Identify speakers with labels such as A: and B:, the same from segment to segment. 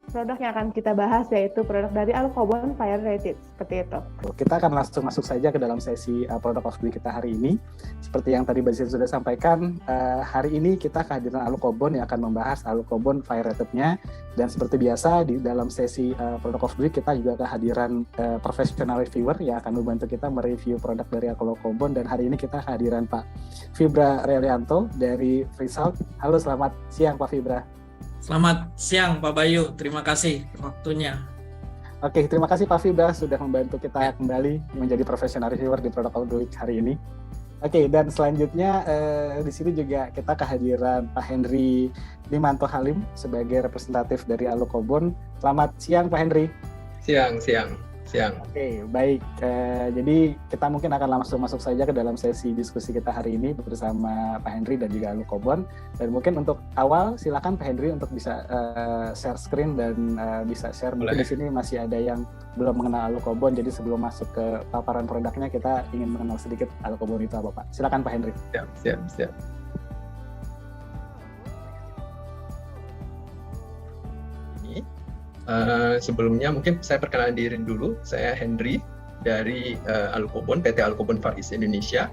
A: produk yang akan kita bahas yaitu produk dari Alukobon Fire Rated, seperti itu.
B: Kita akan langsung masuk saja ke dalam sesi produk of the week kita hari ini. Seperti yang tadi Mbak Zia sudah sampaikan, hari ini kita kehadiran Alukobon yang akan membahas Alukobon Fire Rated-nya. Dan seperti biasa di dalam sesi produk of the week kita juga kehadiran professional reviewer yang akan membantu kita mereview produk dari Alukobon. Dan hari ini kita kehadiran Pak Fibra Relianto dari Freesalt. Halo, selamat siang Pak Fibra.
C: Selamat siang Pak Bayu, terima kasih waktunya.
B: Oke, terima kasih Pak Fibra sudah membantu kita kembali menjadi professional reviewer di Product of the Week hari ini. Oke, dan selanjutnya di sini juga kita kehadiran Pak Henry Limanto Halim sebagai representatif dari Alukobon. Selamat siang Pak Henry.
D: Siang.
B: Oke, baik. Jadi kita mungkin akan langsung masuk saja ke dalam sesi diskusi kita hari ini bersama Pak Henry dan juga Alukobon. Dan mungkin untuk awal, silakan Pak Henry untuk bisa share screen dan bisa share. Mungkin di sini masih ada yang belum mengenal Alukobon. Jadi sebelum masuk ke paparan produknya, kita ingin mengenal sedikit Alukobon itu apa, Pak. Silakan Pak Henry.
D: Siap. Sebelumnya mungkin saya perkenalan diri dulu. Saya Henry dari Alukobon, PT Alukobon Far East Indonesia,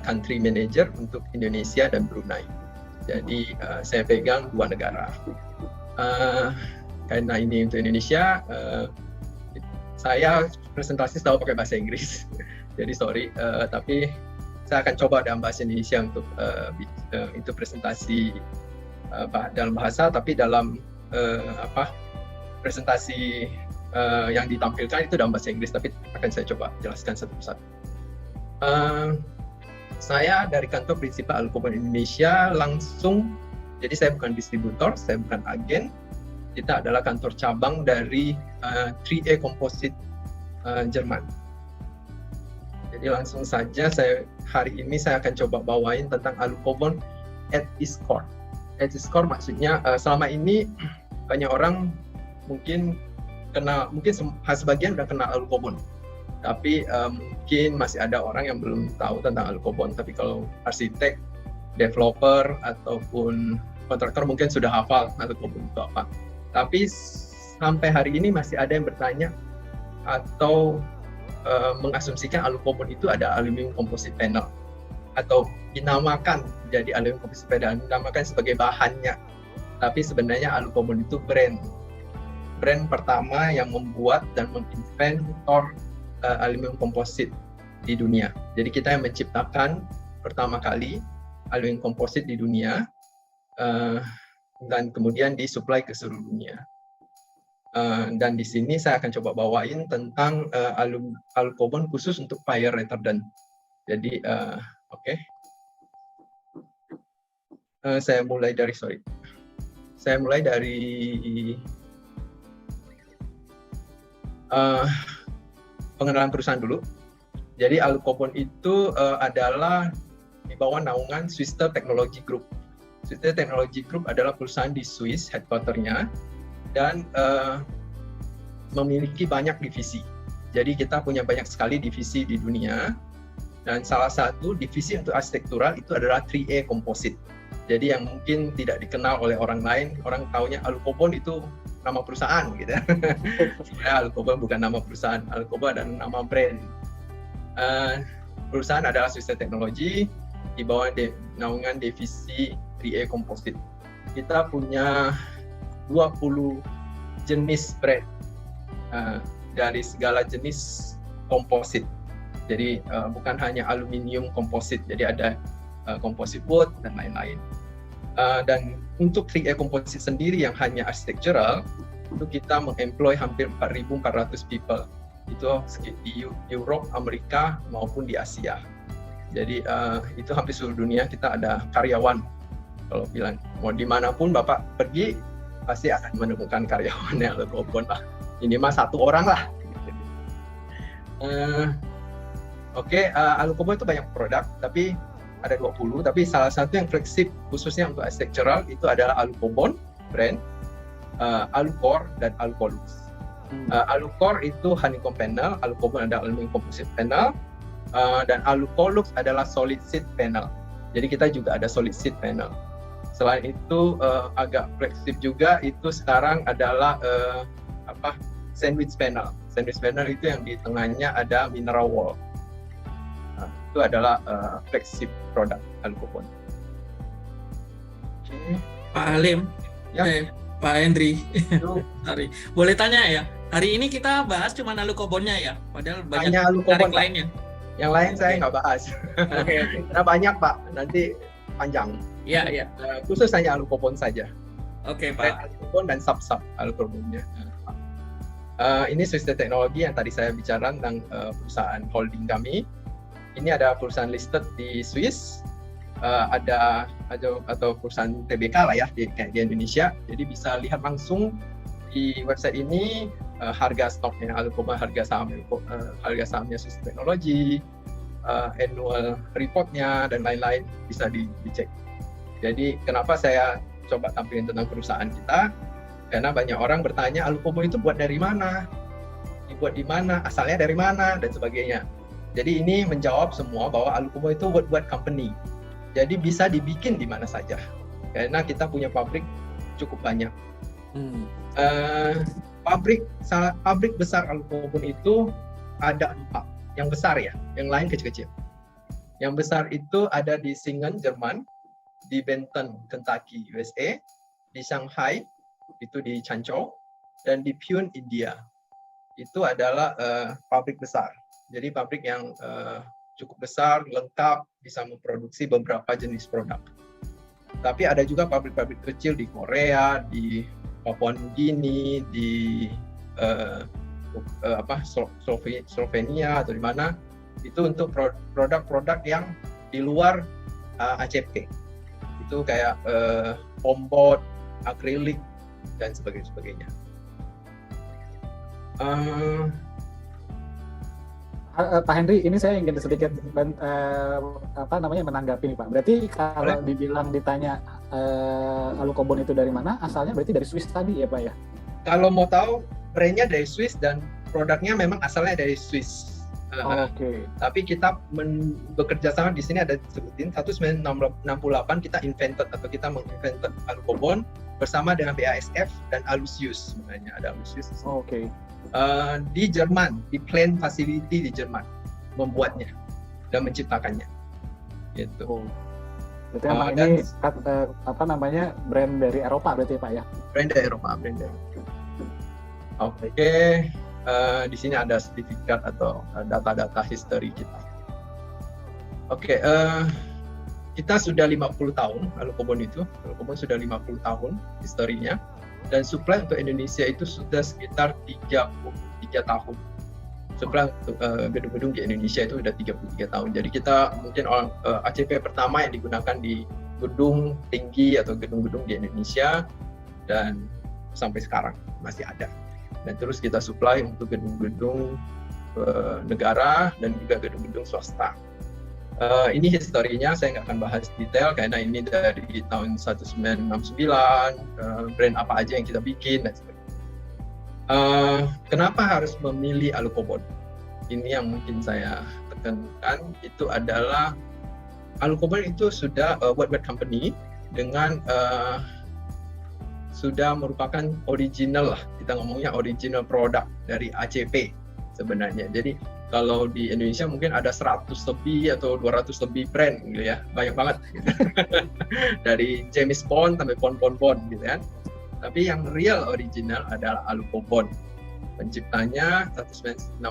D: Country Manager untuk Indonesia dan Brunei. Jadi saya pegang 2 negara. Karena ini untuk Indonesia, saya presentasi selalu pakai bahasa Inggris. Jadi sorry, tapi saya akan coba dalam bahasa Indonesia untuk presentasi dalam bahasa, tapi dalam presentasi yang ditampilkan itu dalam bahasa Inggris, tapi akan saya coba jelaskan satu persatu. Saya dari kantor prinsipal Alukobon Indonesia langsung, jadi saya bukan distributor, saya bukan agen. Kita adalah kantor cabang dari 3A Composite Jerman. Jadi langsung saja hari ini saya akan coba bawain tentang Alukobon at its core. At its core maksudnya selama ini banyak orang mungkin sebagian udah kenal Alukobon, tapi mungkin masih ada orang yang belum tahu tentang Alukobon. Tapi kalau arsitek, developer ataupun kontraktor mungkin sudah hafal Alukobon itu apa. Tapi sampai hari ini masih ada yang bertanya atau mengasumsikan Alukobon itu ada aluminium composite panel, atau dinamakan jadi aluminium composite panel, dinamakan sebagai bahannya. Tapi sebenarnya Alukobon itu brand pertama yang membuat dan menginvent aluminium komposit di dunia. Jadi kita yang menciptakan pertama kali aluminium komposit di dunia, dan kemudian disuplai ke seluruh dunia. Dan di sini saya akan coba bawain tentang Alukobon khusus untuk fire retardant. Jadi saya mulai dari pengenalan perusahaan dulu. Jadi Alukobon itu adalah di bawah naungan Swisster Technology Group. Swisster Technology Group adalah perusahaan di Swiss, headquarter-nya, dan memiliki banyak divisi. Jadi kita punya banyak sekali divisi di dunia, dan salah satu divisi untuk arsitektural itu adalah 3A Composite. Jadi yang mungkin tidak dikenal oleh orang lain, orang taunya Alukobon itu nama perusahaan gitu. Sebenarnya Alukobon bukan nama perusahaan, Alukobon adalah nama brand. Perusahaan adalah Swisster Technology di bawah naungan divisi 3A Composite. Kita punya 20 jenis brand dari segala jenis komposit. Jadi bukan hanya aluminium komposit, jadi ada composite wood dan lain-lain. Dan untuk 3A Composite sendiri yang hanya architectural, itu kita mengemploy hampir 4.400 people. Itu di Europe, Amerika, maupun di Asia. Jadi itu hampir seluruh dunia kita ada karyawan. Kalau bilang, mau dimanapun Bapak pergi, pasti akan menemukan karyawannya Alukobon lah. Minimal 1 orang lah. Alukobon itu banyak produk, tapi ada 20, tapi salah satu yang flagship khususnya untuk architectural itu adalah Alukobon brand, Alucore dan Alucolux. Alucore itu honeycomb panel, Alukobon adalah aluminium composite panel, dan Alucolux adalah solid seat panel. Jadi kita juga ada solid seat panel. Selain itu agak fleksibel juga itu sekarang adalah sandwich panel. Sandwich panel itu yang di tengahnya ada mineral wool. Nah, itu adalah flagship produk Alukobond. Okay.
C: Pak Halim,
D: Ya.
C: Pak Hendri,
D: Itu
C: sorry. Boleh tanya ya? Hari ini kita bahas cuma Alukobondnya ya, padahal banyak
D: hanya Alukobond,
C: menarik
D: Pak.
C: lainnya.
D: Yang lain saya nggak bahas.
C: Oke.
D: Karena banyak, Pak. Nanti panjang.
C: Ya, ya.
D: Khusus hanya Alukobond saja.
C: Oke,
D: Brand
C: Pak.
D: Alukobond dan sub-sub Alukobondnya. Ini Swiss Technology yang tadi saya bicara tentang perusahaan holding kami. Ini ada perusahaan listed di Swiss, atau perusahaan TBK lah ya di Indonesia. Jadi bisa lihat langsung di website ini harga stoknya Alukobond, harga sahamnya Swiss Technology, annual reportnya dan lain-lain bisa dicek. Jadi kenapa saya coba tampilin tentang perusahaan kita? Karena banyak orang bertanya Alukobond itu buat dari mana, dibuat di mana, asalnya dari mana dan sebagainya. Jadi ini menjawab semua bahwa Alukobond itu buat company. Jadi bisa dibikin di mana saja. Karena kita punya pabrik cukup banyak. Pabrik besar Alukobond itu ada 4. Yang besar ya, yang lain kecil-kecil. Yang besar itu ada di Singen, Jerman, di Benton, Kentucky, USA, di Shanghai, itu di Changzhou, dan di Pune, India. Itu adalah pabrik besar. Jadi pabrik yang cukup besar, lengkap, bisa memproduksi beberapa jenis produk. Tapi ada juga pabrik-pabrik kecil di Korea, di Papua Nugini, di Slovenia atau di mana, itu untuk produk-produk yang di luar ACP. Itu kayak fombot, akrilik dan sebagainya.
B: Pak Henry, ini saya ingin sedikit menanggapi nih Pak. Berarti kalau dibilang ditanya Alukobond itu dari mana, asalnya berarti dari Swiss tadi ya Pak ya?
D: Kalau mau tahu, brandnya dari Swiss dan produknya memang asalnya dari Swiss.
B: Oke.
D: Tapi kita bekerja sama di sini ada disebutin 1968 kita kita menginvented Alukobond bersama dengan BASF dan Alusius sebenarnya ada Alusius.
B: Oke.
D: Di Jerman, di plant facility di Jerman membuatnya dan menciptakannya. Gitu.
B: Berarti ini brand dari Eropa berarti Pak ya?
D: Brand dari Eropa. Oke. Di sini ada sertifikat atau data-data history kita. Oke, kita sudah 50 tahun Alukobond sudah 50 tahun historinya, dan supply untuk Indonesia itu sudah sekitar 33 tahun. Supply untuk gedung-gedung di Indonesia itu sudah 33 tahun. Jadi kita mungkin ACP pertama yang digunakan di gedung tinggi atau gedung-gedung di Indonesia, dan sampai sekarang masih ada. Dan terus kita supply untuk gedung-gedung negara dan juga gedung-gedung swasta. Ini historinya saya nggak akan bahas detail karena ini dari tahun 1969, brand apa aja yang kita bikin dan sebagainya. Kenapa harus memilih Alukobond? Ini yang mungkin saya tekankan, itu adalah Alukobond itu sudah worldwide company dengan sudah merupakan original lah, kita ngomongnya original produk dari ACP sebenarnya. Jadi kalau di Indonesia mungkin ada 100 lebih atau 200 lebih brand gitu ya, banyak banget dari James Bond sampai Bond gitu kan. Tapi yang real original adalah Alukobond. Penciptanya 1969,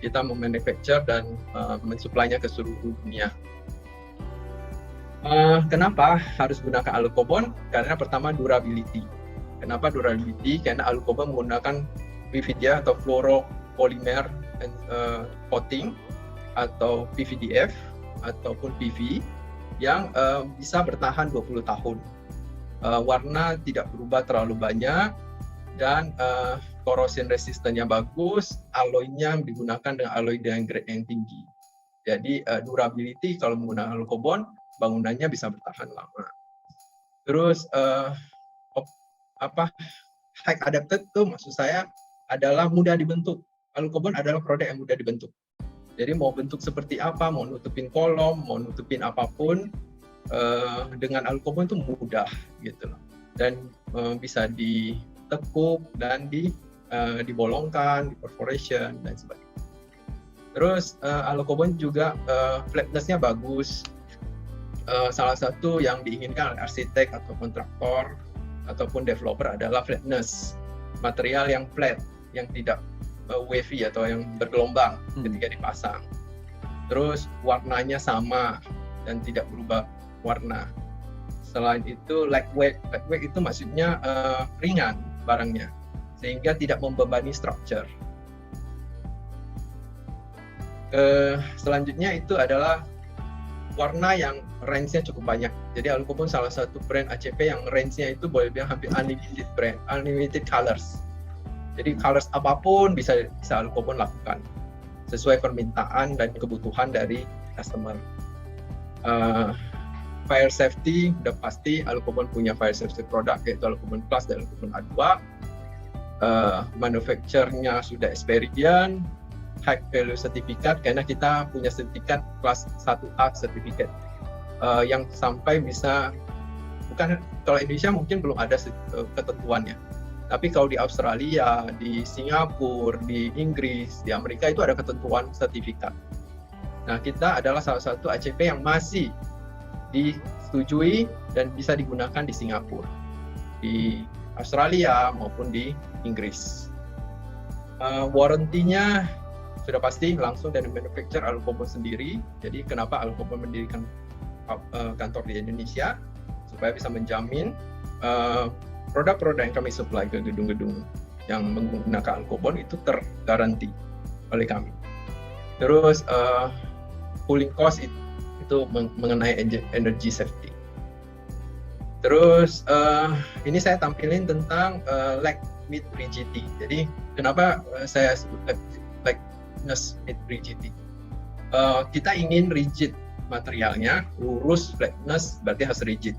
D: kita memanufacture dan mensuplainya ke seluruh dunia. Kenapa harus gunakan Alukobond? Karena pertama durability. Kenapa durability? Karena Alukobond menggunakan PVDF atau fluoropolymer coating atau PVDF ataupun PV yang bisa bertahan 20 tahun. Warna tidak berubah terlalu banyak dan corrosion resistance-nya bagus, alloy-nya digunakan dengan alloy dengan grade yang tinggi. Jadi durability kalau menggunakan Alukobond, bangunannya bisa bertahan lama. Terus high adapted itu maksud saya adalah mudah dibentuk. Alukobond adalah produk yang mudah dibentuk. Jadi mau bentuk seperti apa, mau nutupin kolom, mau nutupin apapun, dengan alukobon itu mudah gitu loh, dan bisa ditekuk dan dibolongkan, di perforation dan sebagainya. Terus alukobon juga flatness-nya bagus. Salah satu yang diinginkan oleh arsitek atau kontraktor ataupun developer adalah flatness, material yang flat, yang tidak wavy atau yang bergelombang ketika dipasang. Terus warnanya sama dan tidak berubah warna. Selain itu lightweight itu maksudnya ringan barangnya, sehingga tidak membebani structure. Selanjutnya itu adalah warna yang range-nya cukup banyak. Jadi alukobon salah satu brand ACP yang range-nya itu boleh bilang hampir unlimited colors. Jadi colors apapun bisa alukobon lakukan sesuai permintaan dan kebutuhan dari customer. Fire safety udah pasti alukobon punya fire safety product, yaitu alukobon Plus dan alukobon A2. Manufacturer-nya sudah experience, high value certificate, karena kita punya sertifikat kelas 1A sertifikat yang sampai bisa, bukan kalau Indonesia mungkin belum ada ketentuannya, tapi kalau di Australia, di Singapura, di Inggris, di Amerika itu ada ketentuan sertifikat. Nah, kita adalah salah satu ACP yang masih disetujui dan bisa digunakan di Singapura, di Australia maupun di Inggris. Warrantinya sudah pasti langsung dari manufacturer alukobon sendiri. Jadi kenapa alukobon mendirikan kantor di Indonesia, supaya bisa menjamin produk-produk yang kami supply ke gedung-gedung yang menggunakan alukobon itu tergaranti oleh kami. Terus cooling cost itu mengenai energy safety. Terus ini saya tampilin tentang lag with rigidity. Jadi kenapa saya sebut flatness with rigidity? Kita ingin rigid materialnya, lurus, flatness berarti harus rigid.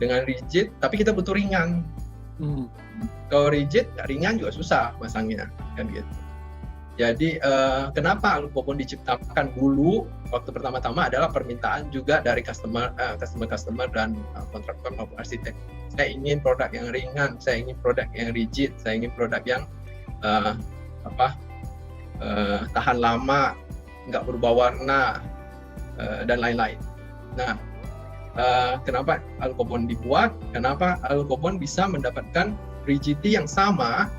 D: Dengan rigid, tapi kita butuh ringan. Kalau rigid, ringan juga susah masangnya, kan gitu. Jadi kenapa alukobon diciptakan dulu waktu pertama-tama adalah permintaan juga dari customer dan kontraktor maupun arsitek. Saya ingin produk yang ringan, saya ingin produk yang rigid, saya ingin produk yang tahan lama, nggak berubah warna dan lain-lain. Nah, kenapa alukobon dibuat? Kenapa alukobon bisa mendapatkan rigidity yang sama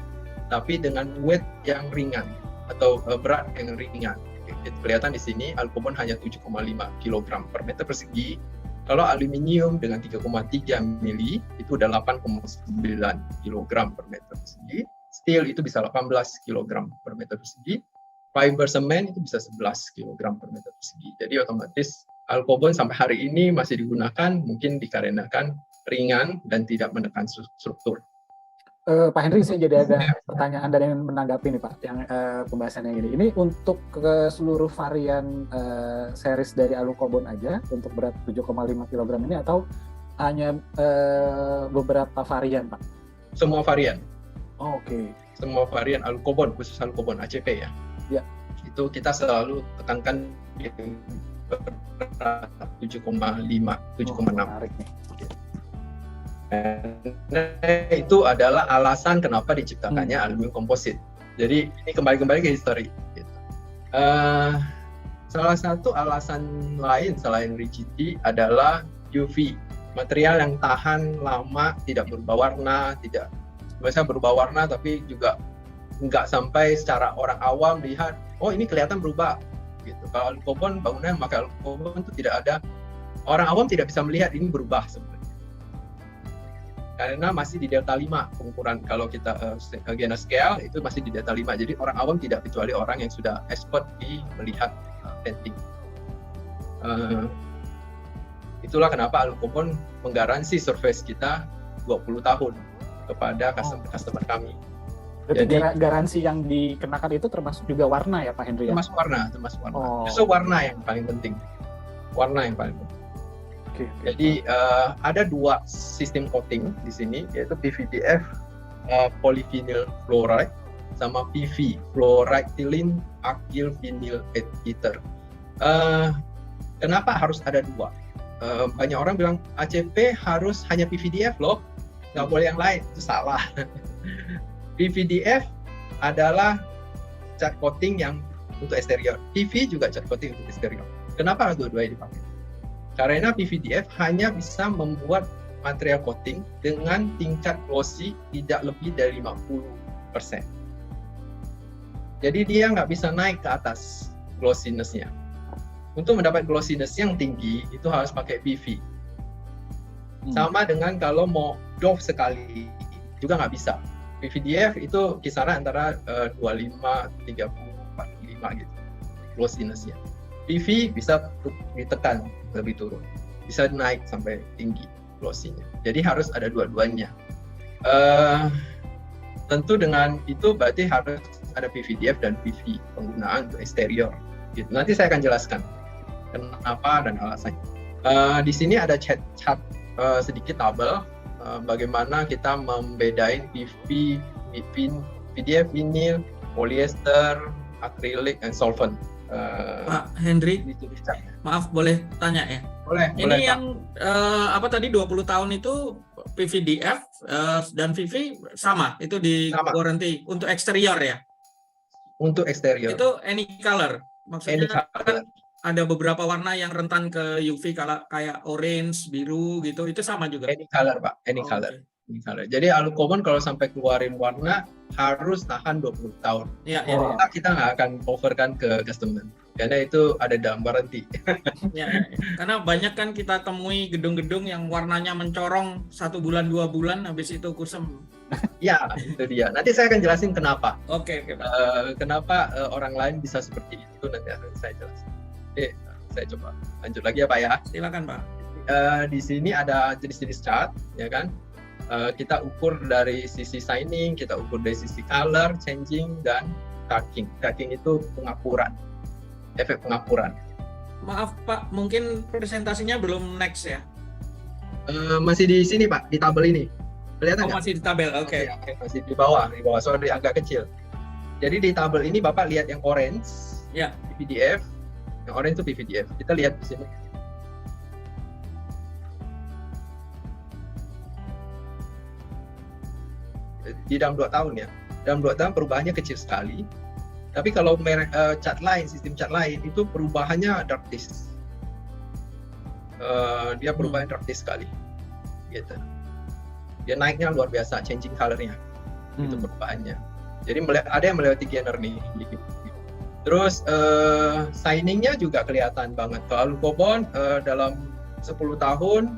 D: tapi dengan weight yang ringan atau berat yang ringan. Itu kelihatan di sini alukobon hanya 7,5 kg per meter persegi. Kalau aluminium dengan 3,3 mili itu udah 8,9 kg per meter persegi. Steel itu bisa 18 kg per meter persegi. Fiber semen itu bisa 11 kg per meter persegi. Jadi otomatis alukobon sampai hari ini masih digunakan, mungkin dikarenakan ringan dan tidak menekan struktur.
B: Pak Henry, saya jadi ada pertanyaan dan yang menanggapi nih Pak, yang pembahasannya ini. Ini untuk ke seluruh varian series dari alukobon aja, untuk berat 7,5 kg ini, atau hanya beberapa varian Pak?
D: Semua varian.
B: Oh, Oke.
D: Semua varian alukobon, khusus alukobon ACP ya.
B: Ya. Itu
D: kita selalu tekankan 7,5, 7,6.
B: Menarik nih.
D: Nah, itu adalah alasan kenapa diciptakannya aluminium komposit. Jadi ini kembali ke histori. Gitu. Salah satu alasan lain selain rigidity adalah UV, material yang tahan lama, tidak berubah warna, biasanya berubah warna tapi juga nggak sampai secara orang awam lihat, oh ini kelihatan berubah. Gitu. Kalau alukobon, bangunan yang pakai alukobon itu tidak ada, orang awam tidak bisa melihat ini berubah sebenarnya. Karena masih di delta 5 pengukuran, kalau kita Gena scale itu masih di delta 5, jadi orang awam tidak, kecuali orang yang sudah expert di melihat painting. Itulah kenapa alukobon menggaransi surface kita 20 tahun kepada customer kami.
B: Jadi garansi yang dikenakan itu termasuk juga warna ya Pak Henry?
D: Termasuk warna.
B: Oh.
D: Justru warna yang paling penting.
B: Okay.
D: Jadi ada dua sistem coating di sini, yaitu PVDF polyvinyl fluoride sama PV fluoride-ethylene alkyl vinyl ether. Kenapa harus ada dua? banyak orang bilang ACP harus hanya PVDF loh, nggak boleh yang lain. Itu salah. PVDF adalah cat coating yang untuk eksterior. PV juga cat coating untuk eksterior. Kenapa dua-duanya dipakai? Karena PVDF hanya bisa membuat material coating dengan tingkat glossy tidak lebih dari 50%. Jadi dia nggak bisa naik ke atas glossiness-nya. Untuk mendapat glossiness yang tinggi, itu harus pakai PV. Sama dengan kalau mau doff sekali, juga nggak bisa. PVDF itu kisaran antara 25, 30, 45 gitu, glossiness-nya. PV bisa ditekan lebih turun, bisa naik sampai tinggi glossy-nya. Jadi harus ada dua-duanya. Tentu dengan itu berarti harus ada PVDF dan PV penggunaan untuk eksterior. Gitu. Nanti saya akan jelaskan kenapa dan alasannya. Di sini ada chat sedikit tabel bagaimana kita membedain PV, PVDF, vinil, polyester, akrilik, dan solvent.
C: Pak Hendri, maaf boleh tanya ya?
D: Boleh.
C: Ini
D: boleh,
C: yang apa tadi 20 tahun itu PVDF dan PV sama, itu di
D: Sama.
C: warranty untuk eksterior ya?
D: Untuk eksterior.
C: Itu any color, maksudnya
D: Any color.
C: kan ada beberapa warna yang rentan ke UV kayak orange, biru gitu, itu sama juga?
D: Any color Pak, any
C: Oh,
D: color.
C: okay.
D: Any color. Jadi Alucobond kalau sampai keluarin warna harus tahan 20 tahun.
C: Ya,
B: Oh.
D: Kita nggak akan coverkan ke customer karena itu ada dalam warranty.
C: ya. Karena banyak kan kita temui gedung-gedung yang warnanya mencorong 1 bulan 2 bulan, habis itu kusem.
D: Ya, itu dia. Nanti saya akan jelasin kenapa.
C: Oke, Pak.
D: Kenapa orang lain bisa seperti itu, nanti akan saya jelaskan. Saya coba lanjut lagi ya Pak ya.
C: Silakan Pak.
D: Di sini ada jenis-jenis cat, ya kan? Kita ukur dari sisi shining, kita ukur dari sisi color, changing, dan darking. Darking itu pengapuran, efek pengapuran.
C: Maaf Pak, mungkin presentasinya belum next ya?
D: Masih di sini Pak, di tabel ini. Kelihatan
C: Oh,
D: nggak?
C: masih di tabel, oke.
D: Masih di bawah, sorry agak kecil. Jadi di tabel ini Bapak lihat yang orange,
C: Ya.
D: PVDF, yang orange itu PVDF. Kita lihat di sini. Di dalam 2 tahun ya. Dalam 2 tahun perubahannya kecil sekali. Tapi kalau merek cat lain, sistem cat lain itu perubahannya drastis. Dia perubahan drastis sekali. Gitu. Dia naiknya luar biasa, changing color-nya. Itu perubahannya. Jadi ada yang melewati Gainer nih. Terus shining-nya juga kelihatan banget. Kalau Alucobond dalam 10 tahun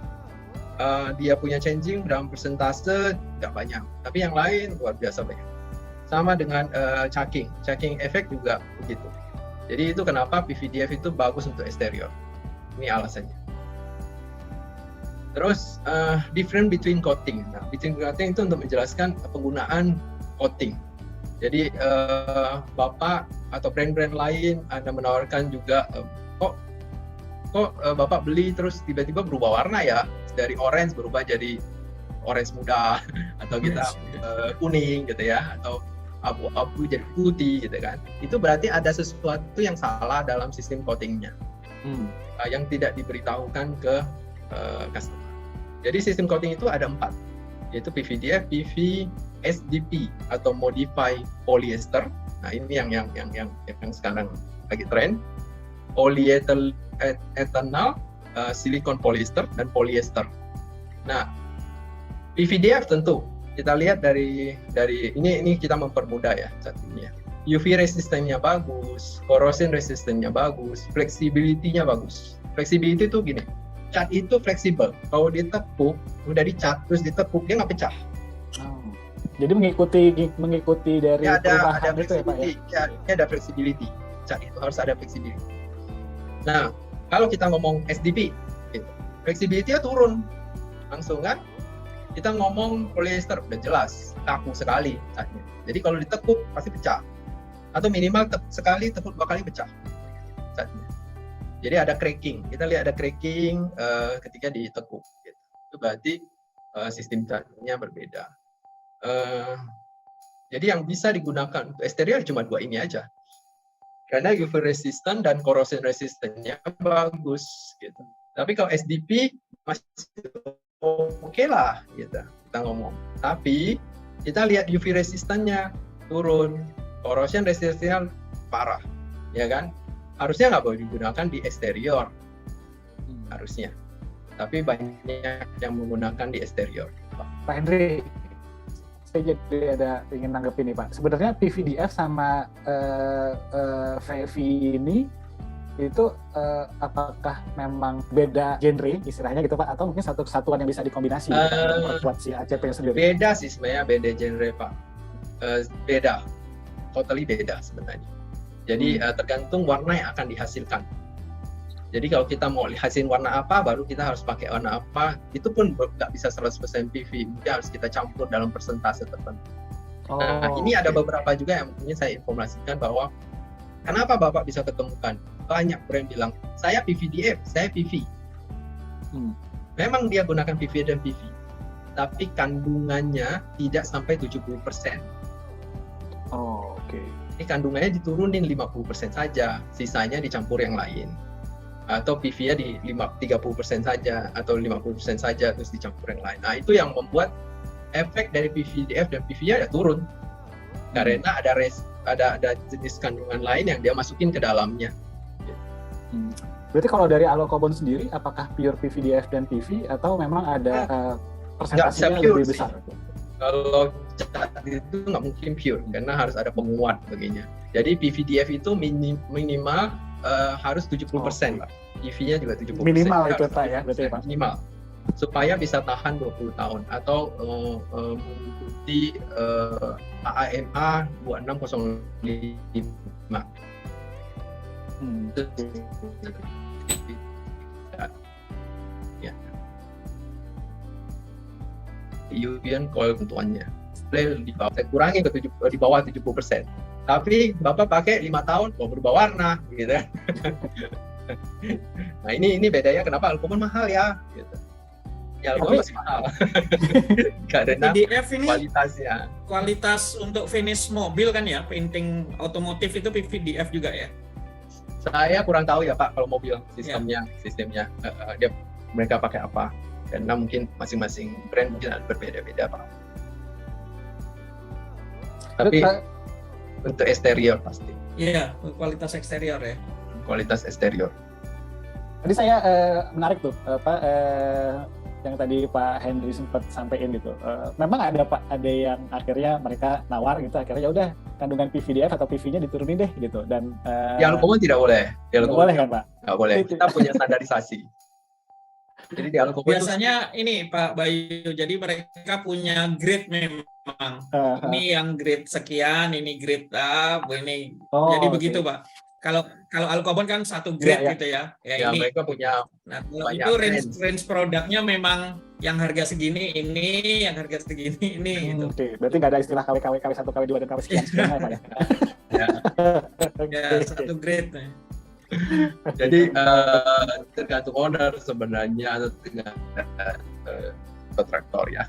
D: dia punya changing dalam persentase nggak banyak, tapi yang lain luar biasa banyak. Sama dengan caking efek juga begitu. Jadi itu kenapa PVDF itu bagus untuk eksterior. Ini alasannya. Terus different between coating. Nah, between coating itu untuk menjelaskan penggunaan coating. Jadi Bapak atau brand-brand lain ada menawarkan juga kok Bapak beli terus tiba-tiba berubah warna ya, dari orange berubah jadi orange muda atau kita kuning gitu ya, atau abu-abu jadi putih gitu kan. Itu berarti ada sesuatu yang salah dalam sistem coatingnya yang tidak diberitahukan ke customer. Jadi sistem coating itu ada 4, yaitu PVDF, PV, SDP atau Modified Polyester. Nah ini yang sekarang lagi tren. Polyethanol, silikon polyester, dan polyester. Nah, PVDF tentu kita lihat dari ini kita mempermudah ya satunya. UV resistennya bagus, corrosion resistennya bagus, flexibility-nya bagus. Flexibility itu gini, cat itu fleksibel. Kalau ditekuk, udah dicat terus ditekuk dia nggak pecah.
B: Jadi mengikuti dari perubahan itu ya Pak ya?
D: Ya, ini ada flexibility. Cat itu harus ada flexibility. Nah, kalau kita ngomong SDP, gitu, flexibility-nya turun langsung kan. Kita ngomong polyester udah jelas kaku sekali catnya. Jadi kalau ditekuk pasti pecah. Atau minimal sekali tekuk 2 kali pecah catnya. Jadi ada cracking. Kita lihat ada cracking ketika ditekuk. Gitu. Itu berarti sistem catnya berbeda. Jadi yang bisa digunakan untuk eksterior cuma 2 ini aja. Karena UV resistant dan corrosion resistance-nya bagus gitu. Tapi kalau SDP masih oke lah gitu kita ngomong. Tapi kita lihat UV resistannya turun, corrosion resistannya parah, ya kan? Harusnya nggak boleh digunakan di eksterior, harusnya. Tapi banyak yang menggunakan di eksterior.
B: Pak Henry, saya jadi ada ingin nanggepin nih Pak. Sebenarnya PVDF sama VV ini itu apakah memang beda genre istilahnya gitu Pak, atau mungkin satu kesatuan yang bisa dikombinasi memperkuat si ACP sendiri?
D: Beda sih sebenarnya, beda genre Pak. Beda, totally beda sebenarnya. Jadi tergantung warna yang akan dihasilkan. Jadi kalau kita mau hasilin warna apa, baru kita harus pakai warna apa. Itu pun nggak bisa 100% PV, mungkin harus kita campur dalam persentase tertentu. Nah, ini ada beberapa juga yang mungkin saya informasikan bahwa kenapa Bapak bisa ketemukan banyak brand bilang saya PVDF, saya PV. Memang dia gunakan PV dan PV, tapi kandungannya tidak sampai 70%.
B: Oke.
D: Ini kandungannya diturunin 50% saja, sisanya dicampur yang lain. Atau PV-nya di 30% saja atau 50% saja terus dicampur yang lain. Nah, itu yang membuat efek dari PVDF dan PV-nya ya turun. Karena ada jenis kandungan lain yang dia masukin ke dalamnya.
B: Berarti kalau dari Alokobon sendiri, apakah pure PVDF dan PV atau memang ada persentasenya lebih besar?
D: Kalau cat itu nggak mungkin pure karena harus ada penguat begini. Jadi PVDF itu minimal harus 70%, Pak. PV-nya juga 70%.
B: Minimal itu Pak ya, berarti Pak.
D: Minimal. Supaya bisa tahan 20 tahun atau mengikuti AAMA 2605. Ya. European coil ketentuannya. Di bawah, saya kurangi ke di bawah 70%. Tapi Bapak pakai 5 tahun mau berubah warna gitu. Nah, ini bedanya kenapa Alokobon mahal ya gitu. Ya Alokobon masih mahal. Karena
C: PVDF ini
D: kualitasnya.
C: kualitas untuk finish mobil kan ya, painting otomotif itu PVDF juga ya.
D: Saya kurang tahu ya Pak kalau mobil sistemnya mereka pakai apa. Karena mungkin masing-masing brand mungkin berbeda-beda Pak. Tapi untuk eksterior pasti.
C: Iya, kualitas eksterior ya.
D: Kualitas eksterior.
B: Tadi saya menarik tuh yang tadi Pak Henry sempat sampaikan gitu. Memang ada yang akhirnya mereka nawar gitu, akhirnya ya udah kandungan PVDF atau PV-nya diturunin deh gitu. Dan
D: Di Alokobon tidak boleh.
B: Tidak boleh kan Pak?
D: Nggak boleh. Kita punya standarisasi. Jadi di Alokobon
C: biasanya ini Pak Bayu, jadi mereka punya grade memang. Ini yang grade sekian, ini grade A, ini. Jadi begitu Pak. Kalau Alokobon kan satu grade gitu ya.
D: Ya
C: ini.
D: mereka punya.
C: Nah, kalau itu range produknya memang yang harga segini ini, yang harga segini ini. Gitu.
B: Oke, berarti nggak ada istilah KW 1, KW 2, dan KW sekian ya Pak ya?
C: Ya, satu grade.
D: Jadi tergantung owner sebenarnya atau dengan kontraktor ya.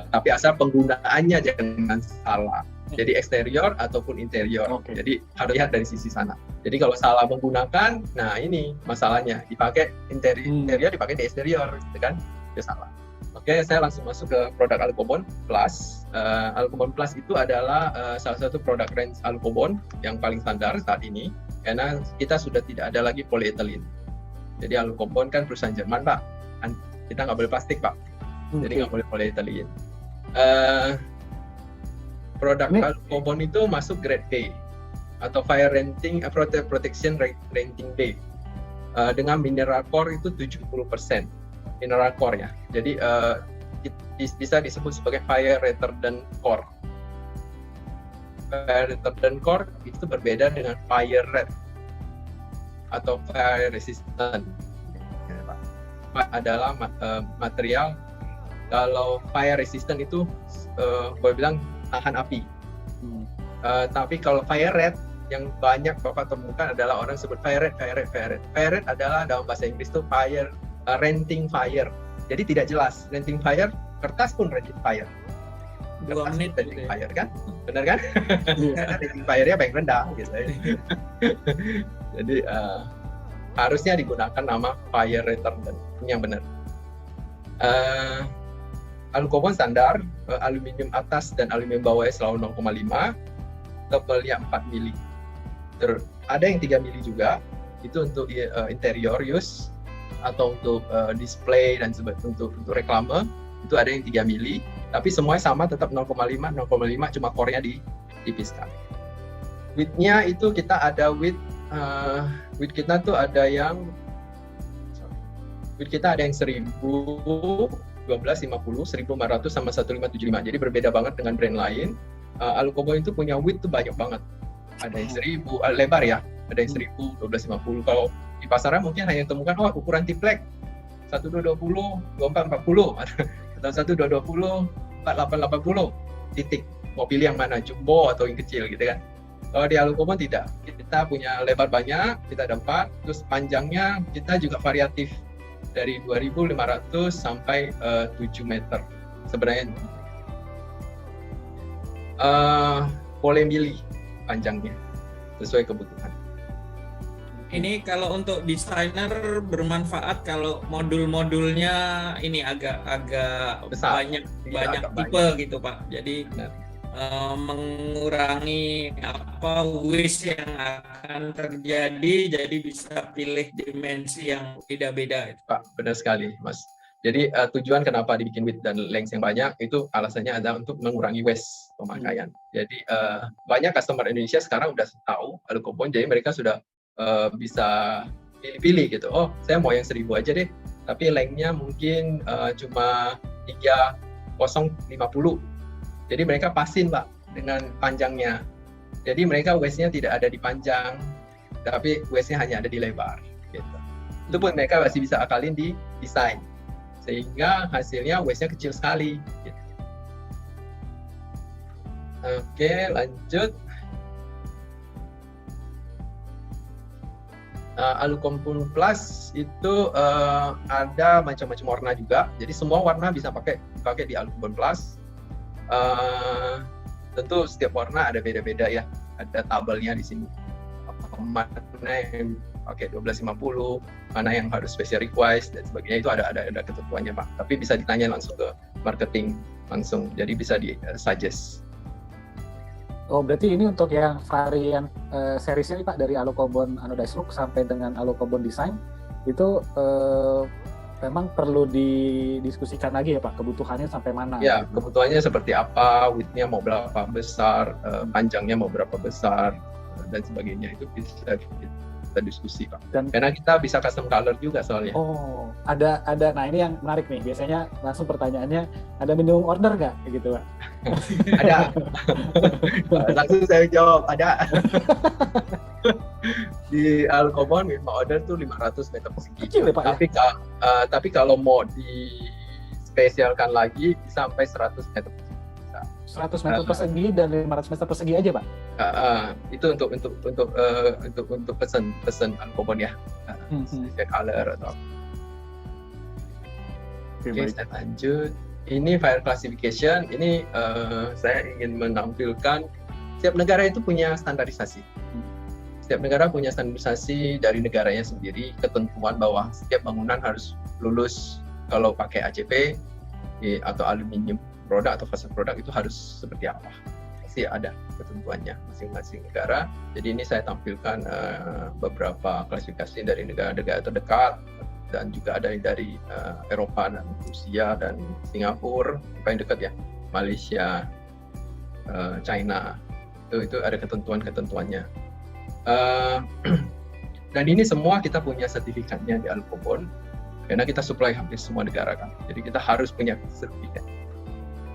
D: Tapi asal penggunaannya jangan salah. Jadi eksterior ataupun interior. Jadi harus lihat dari sisi sana. Jadi kalau salah menggunakan, nah ini masalahnya. Dipakai interior, dipakai di eksterior, gitu kan? Itu salah. Oke, saya langsung masuk ke produk Alokobon Plus. Alokobon Plus itu adalah salah satu produk range Alokobon yang paling standar saat ini. Karena kita sudah tidak ada lagi polyethylene. Jadi Alokobon kan perusahaan Jerman Pak, kita nggak boleh plastik Pak, jadi nggak boleh polyethylene. Produk Alokobon itu masuk grade B atau Fire Rating Protection Rating B dengan mineral core itu 70% mineral core ya. Jadi bisa disebut sebagai fire retardant core. Fire retardant core itu berbeda dengan fire red atau fire resistant. Adalah material, kalau fire resistant itu boleh bilang tahan api. Tapi kalau fire red yang banyak Bapak temukan adalah orang sebut fire red. Fire red adalah dalam bahasa Inggris itu fire ranting fire. Jadi tidak jelas ranting fire, kertas pun ranting fire.
C: 2 menit
D: rating fire kan, benar kan? Karena rating fire-nya paling rendah gitu. Jadi harusnya digunakan nama fire retardant yang benar. Alukobon standar, aluminium atas dan aluminium bawahnya selalu 0,5, tebalnya 4 mili. Ada yang 3 mili juga, itu untuk interior use atau untuk display dan untuk reklame, itu ada yang 3 mili, tapi semuanya sama tetap 0,5, cuma core-nya ditipiskan. Width-nya itu kita ada width kita tuh ada yang 1000, 1250, 1400 sama 1575. Jadi berbeda banget dengan brand lain. Alukobon itu punya width tuh banyak banget. Ada yang 1000 lebar ya, ada yang 1000, 1250. Kalau di pasaran mungkin hanya temukan ukuran triplek 1220, 2440 atau 1220, 4880. Titik. Mau pilih yang mana, jumbo atau yang kecil gitu kan. Kalau di Alukobon tidak. Kita punya lebar banyak, kita ada 4, terus panjangnya kita juga variatif. Dari 2.500 sampai 7 meter sebenarnya. Boleh milih panjangnya sesuai kebutuhan.
C: Ini kalau untuk desainer bermanfaat kalau modul-modulnya ini agak
D: Besar.
C: banyak tipe gitu Pak. Jadi mengurangi waste yang akan terjadi, jadi bisa pilih dimensi yang beda-beda.
D: Pak, benar sekali Mas. Jadi tujuan kenapa dibikin width dan length yang banyak itu alasannya adalah untuk mengurangi waste pemakaian. Jadi banyak customer Indonesia sekarang udah tahu Alukobon, jadi mereka sudah bisa pilih-pilih gitu. Oh, saya mau yang 1000 aja deh, tapi length-nya mungkin cuma 3050. Jadi mereka pasin Pak dengan panjangnya. Jadi mereka waste-nya tidak ada di panjang, tapi waste-nya hanya ada di lebar. Gitu. Itu pun mereka masih bisa akalin di desain, sehingga hasilnya waste-nya kecil sekali. Gitu. Oke, lanjut. Alukobon Plus itu ada macam-macam warna juga. Jadi semua warna bisa pakai di Alukobon Plus. Tentu setiap warna ada beda-beda ya, ada tabelnya di sini. Mana yang pakai 1250, mana yang harus special request dan sebagainya, itu ada ketentuannya Pak. Tapi bisa ditanya langsung ke marketing langsung, jadi bisa di suggest.
B: Oh, berarti ini untuk yang varian seriesnya nih Pak, dari Alukobon Anodized Look sampai dengan Alukobon Design itu memang perlu didiskusikan lagi ya Pak, kebutuhannya sampai mana?
D: Ya, kebutuhannya seperti apa, width-nya mau berapa besar, panjangnya mau berapa besar, dan sebagainya, itu bisa kita diskusi Pak. Karena kita bisa custom color juga soalnya.
B: Oh, ada. Nah ini yang menarik nih, biasanya langsung pertanyaannya, ada minimum order nggak? Kayak gitu Pak.
D: Ada. Langsung saya jawab, ada. Di Alukobon minimum order tuh 500 meter persegi.
B: Kecil ya Pak,
D: tapi kalau mau dispesialkan lagi sampai 100 meter persegi.
B: 100 meter persegi dan 500 meter persegi aja Pak?
D: Itu untuk pesan Alukobon ya. Spesial color atau apa. Oke, saya lanjut. Ini fire classification. Ini saya ingin menampilkan setiap negara itu punya standarisasi. Setiap negara punya standarisasi dari negaranya sendiri, ketentuan bahwa setiap bangunan harus lulus kalau pakai ACP atau aluminium produk atau fasad produk itu harus seperti apa. Pasti ada ketentuannya masing-masing negara. Jadi ini saya tampilkan beberapa klasifikasi dari negara-negara terdekat dan juga ada dari Eropa dan Rusia dan Singapura, paling dekat ya, Malaysia, China. Itu ada ketentuannya. Dan ini semua kita punya sertifikatnya di Alukobon karena kita supply hampir semua negara kan, jadi kita harus punya sertifikat.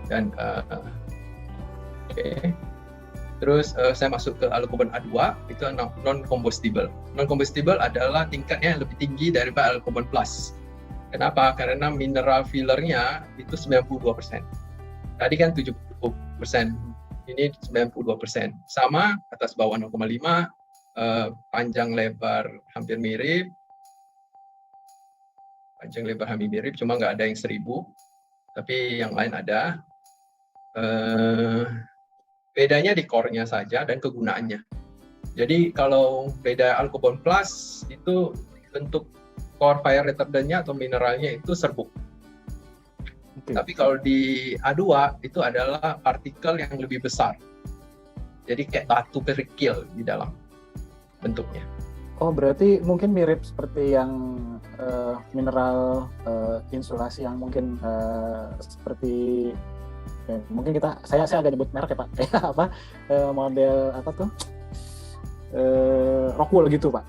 D: Dan terus saya masuk ke Alukobon A2, itu non-combustible. Non-combustible adalah tingkatnya yang lebih tinggi daripada Alukobon Plus. Kenapa? Karena mineral fillernya itu 92%. Tadi kan 70%, ini 92%. Sama, atas bawah 0,5, panjang lebar hampir mirip, cuma nggak ada yang 1000, tapi yang lain ada. Bedanya di core-nya saja dan kegunaannya. Jadi kalau beda Alukobon Plus itu bentuk core fire retardant-nya atau mineralnya itu serbuk. Tapi kalau di A2 itu adalah partikel yang lebih besar. Jadi kayak batu kerikil di dalam bentuknya.
B: Oh, berarti mungkin mirip seperti yang mineral insulasi yang mungkin seperti mungkin saya agak nyebut merek ya Pak. Kayak apa model apa tuh? Rockwool gitu Pak.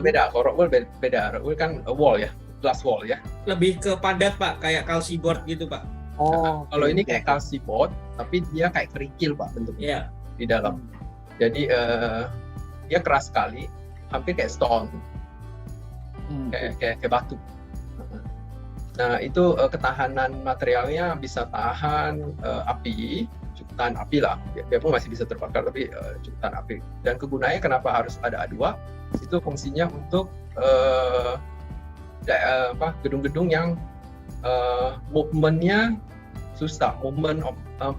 D: Beda, kalau Rockwool beda. Rockwool kan wall ya, glass wall ya.
C: Lebih ke padat Pak, kayak calciboard gitu Pak.
D: Kalau ini kayak calciboard, tapi dia kayak kerikil Pak bentuknya di dalam. Jadi dia keras sekali, hampir kayak stone, kayak batu. Nah itu ketahanan materialnya bisa tahan api, cukup tahan api lah. Biarpun masih bisa terbakar, tapi cukup tahan api. Dan kegunaannya kenapa harus ada A2? Itu fungsinya untuk gedung-gedung yang movementnya susah, movement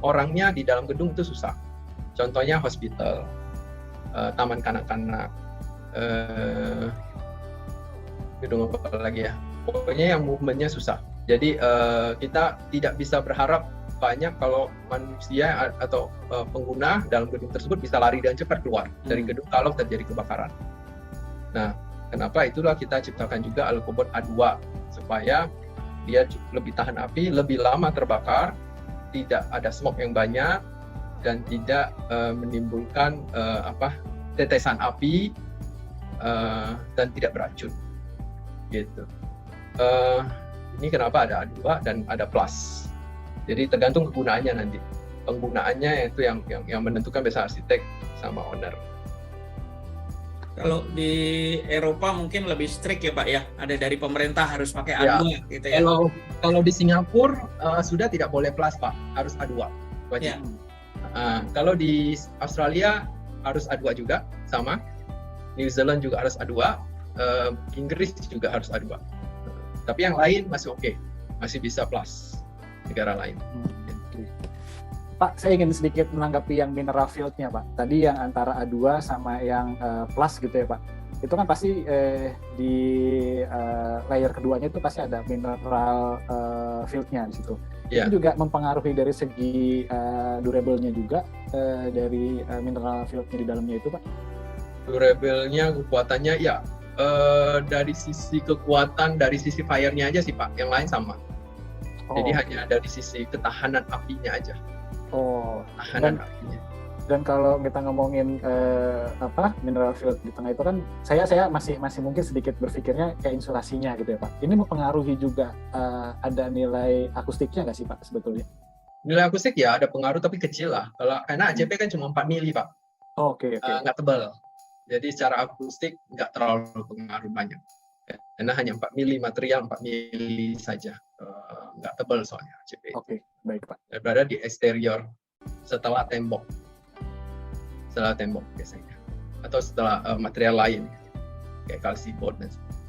D: orangnya di dalam gedung itu susah. Contohnya hospital, taman kanak-kanak, gedung apa lagi ya, pokoknya yang movementnya susah. Jadi kita tidak bisa berharap banyak kalau manusia atau pengguna dalam gedung tersebut bisa lari dan cepat keluar dari gedung kalau terjadi kebakaran. Nah, kenapa itulah kita ciptakan juga Alukobon A2 supaya dia lebih tahan api, lebih lama terbakar, tidak ada smoke yang banyak, dan tidak menimbulkan tetesan api dan tidak beracun. Gitu. Ini kenapa ada A2 dan ada plus. Jadi tergantung kegunaannya nanti. Penggunaannya itu yang menentukan biasa arsitek sama owner.
C: Kalau di Eropa mungkin lebih strict ya Pak ya, ada dari pemerintah harus pakai A2 gitu ya.
D: Kalau di Singapura sudah tidak boleh plus Pak, harus A2 wajib. Kalau di Australia harus A2 juga sama, New Zealand juga harus A2, Inggris juga harus A2. Tapi yang lain masih oke, masih bisa plus negara lain.
B: Pak, saya ingin sedikit menanggapi yang mineral field-nya, Pak. Tadi yang antara A2 sama yang plus gitu ya, Pak. Itu kan pasti di layer keduanya itu pasti ada mineral field-nya di situ.
D: Yeah.
B: Itu juga mempengaruhi dari segi durable-nya juga dari mineral field-nya di dalamnya itu, Pak.
D: Durable-nya, kekuatannya ya dari sisi kekuatan, dari sisi fire-nya aja sih, Pak. Yang lain sama. Jadi hanya dari sisi ketahanan apinya aja.
B: Dan kalau kita ngomongin mineral field di tengah itu kan saya masih mungkin sedikit berpikirnya kayak insulasinya gitu ya Pak. Ini mempengaruhi juga ada nilai akustiknya nggak sih Pak sebetulnya?
D: Nilai akustik ya ada pengaruh tapi kecil lah. Karena ACP kan cuma 4 mili Pak.
B: Oke.
D: Nggak tebal. Jadi secara akustik nggak terlalu pengaruh banyak. Karena hanya 4 mili material 4 mili saja. Nggak tebal soalnya ACP.
B: Oke, baik Pak.
D: Dan berada di eksterior setelah tembok biasanya, atau setelah material lain kayak calciboard dan sebagainya.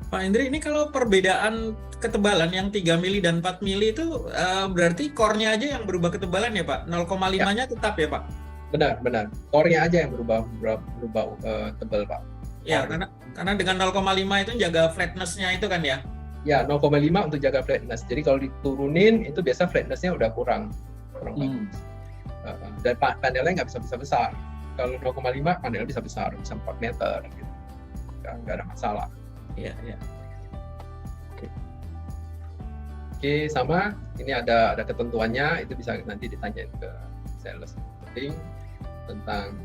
C: Pak Hendri, ini kalau perbedaan ketebalan yang 3 mili dan 4 mili itu berarti core-nya aja yang berubah ketebalan ya Pak? 0,5-nya tetap ya Pak?
D: Benar. Core-nya aja yang berubah tebal Pak.
C: Ya, karena dengan 0,5 itu jaga flatness-nya itu kan ya?
D: Ya, 0,5 untuk jaga flatness. Jadi kalau diturunin itu biasa flatness-nya udah kurang bagus. Dan panelnya nggak bisa besar. Kalau 0,5 panel bisa besar, bisa 4 meter gitu. Nggak ada masalah.
C: Iya.
D: Oke, sama ini ada ketentuannya, itu bisa nanti ditanyain ke sales marketing tentang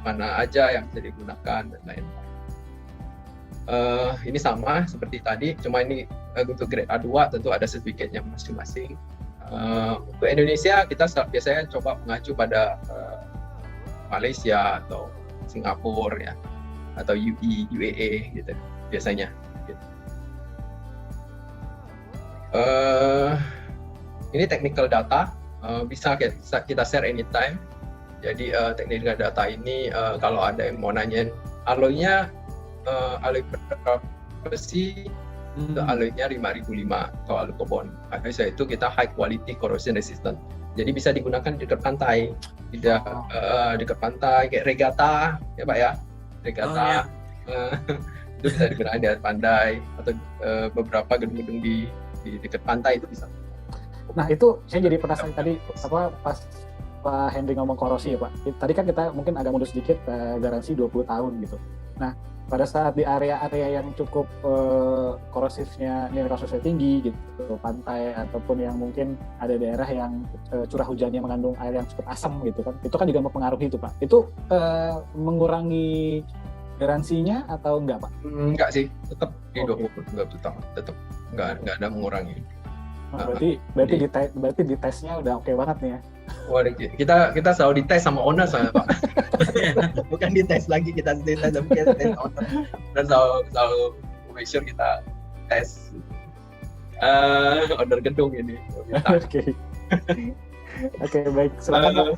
D: mana aja yang bisa digunakan dan lain-lain. Ini sama seperti tadi, cuma ini untuk grade A2 tentu ada sertifikatnya masing-masing. Untuk Indonesia kita biasanya coba mengacu pada Malaysia atau Singapura ya, atau UAE gitu biasanya. Gitu. Ini technical data bisa kita share anytime. Jadi technical data ini kalau ada yang mau nanyain alloy-nya alloy besi, alloy-nya 5005 kalau Alukobon. Alloy itu kita high quality corrosion resistant. Jadi bisa digunakan di dekat pantai, dekat pantai kayak regata ya Pak ya. Regata Itu bisa digunakan di pantai atau beberapa gedung-gedung di dekat pantai itu bisa.
B: Nah itu saya jadi penasaran tadi pas Pak Henry ngomong korosi ya Pak. Tadi kan kita mungkin agak mundur sedikit garansi 20 tahun gitu. Nah pada saat di area-area yang cukup nilai korosifnya tinggi gitu, pantai ataupun yang mungkin ada daerah yang curah hujannya mengandung air yang cukup asam gitu kan, itu kan juga mempengaruhi itu Pak. Itu mengurangi garansinya atau enggak Pak?
D: Enggak sih, tetap di 20 tahun, tetap enggak ada mengurangi.
B: Berarti di tesnya udah oke banget nih ya.
D: Wah, kita selalu dites sama owner soalnya Pak. Bukan dites lagi, kita dites tapi kita tes owner. Dan selalu make sure kita tes owner gedung ini.
B: Oke, baik. Silakan Pak.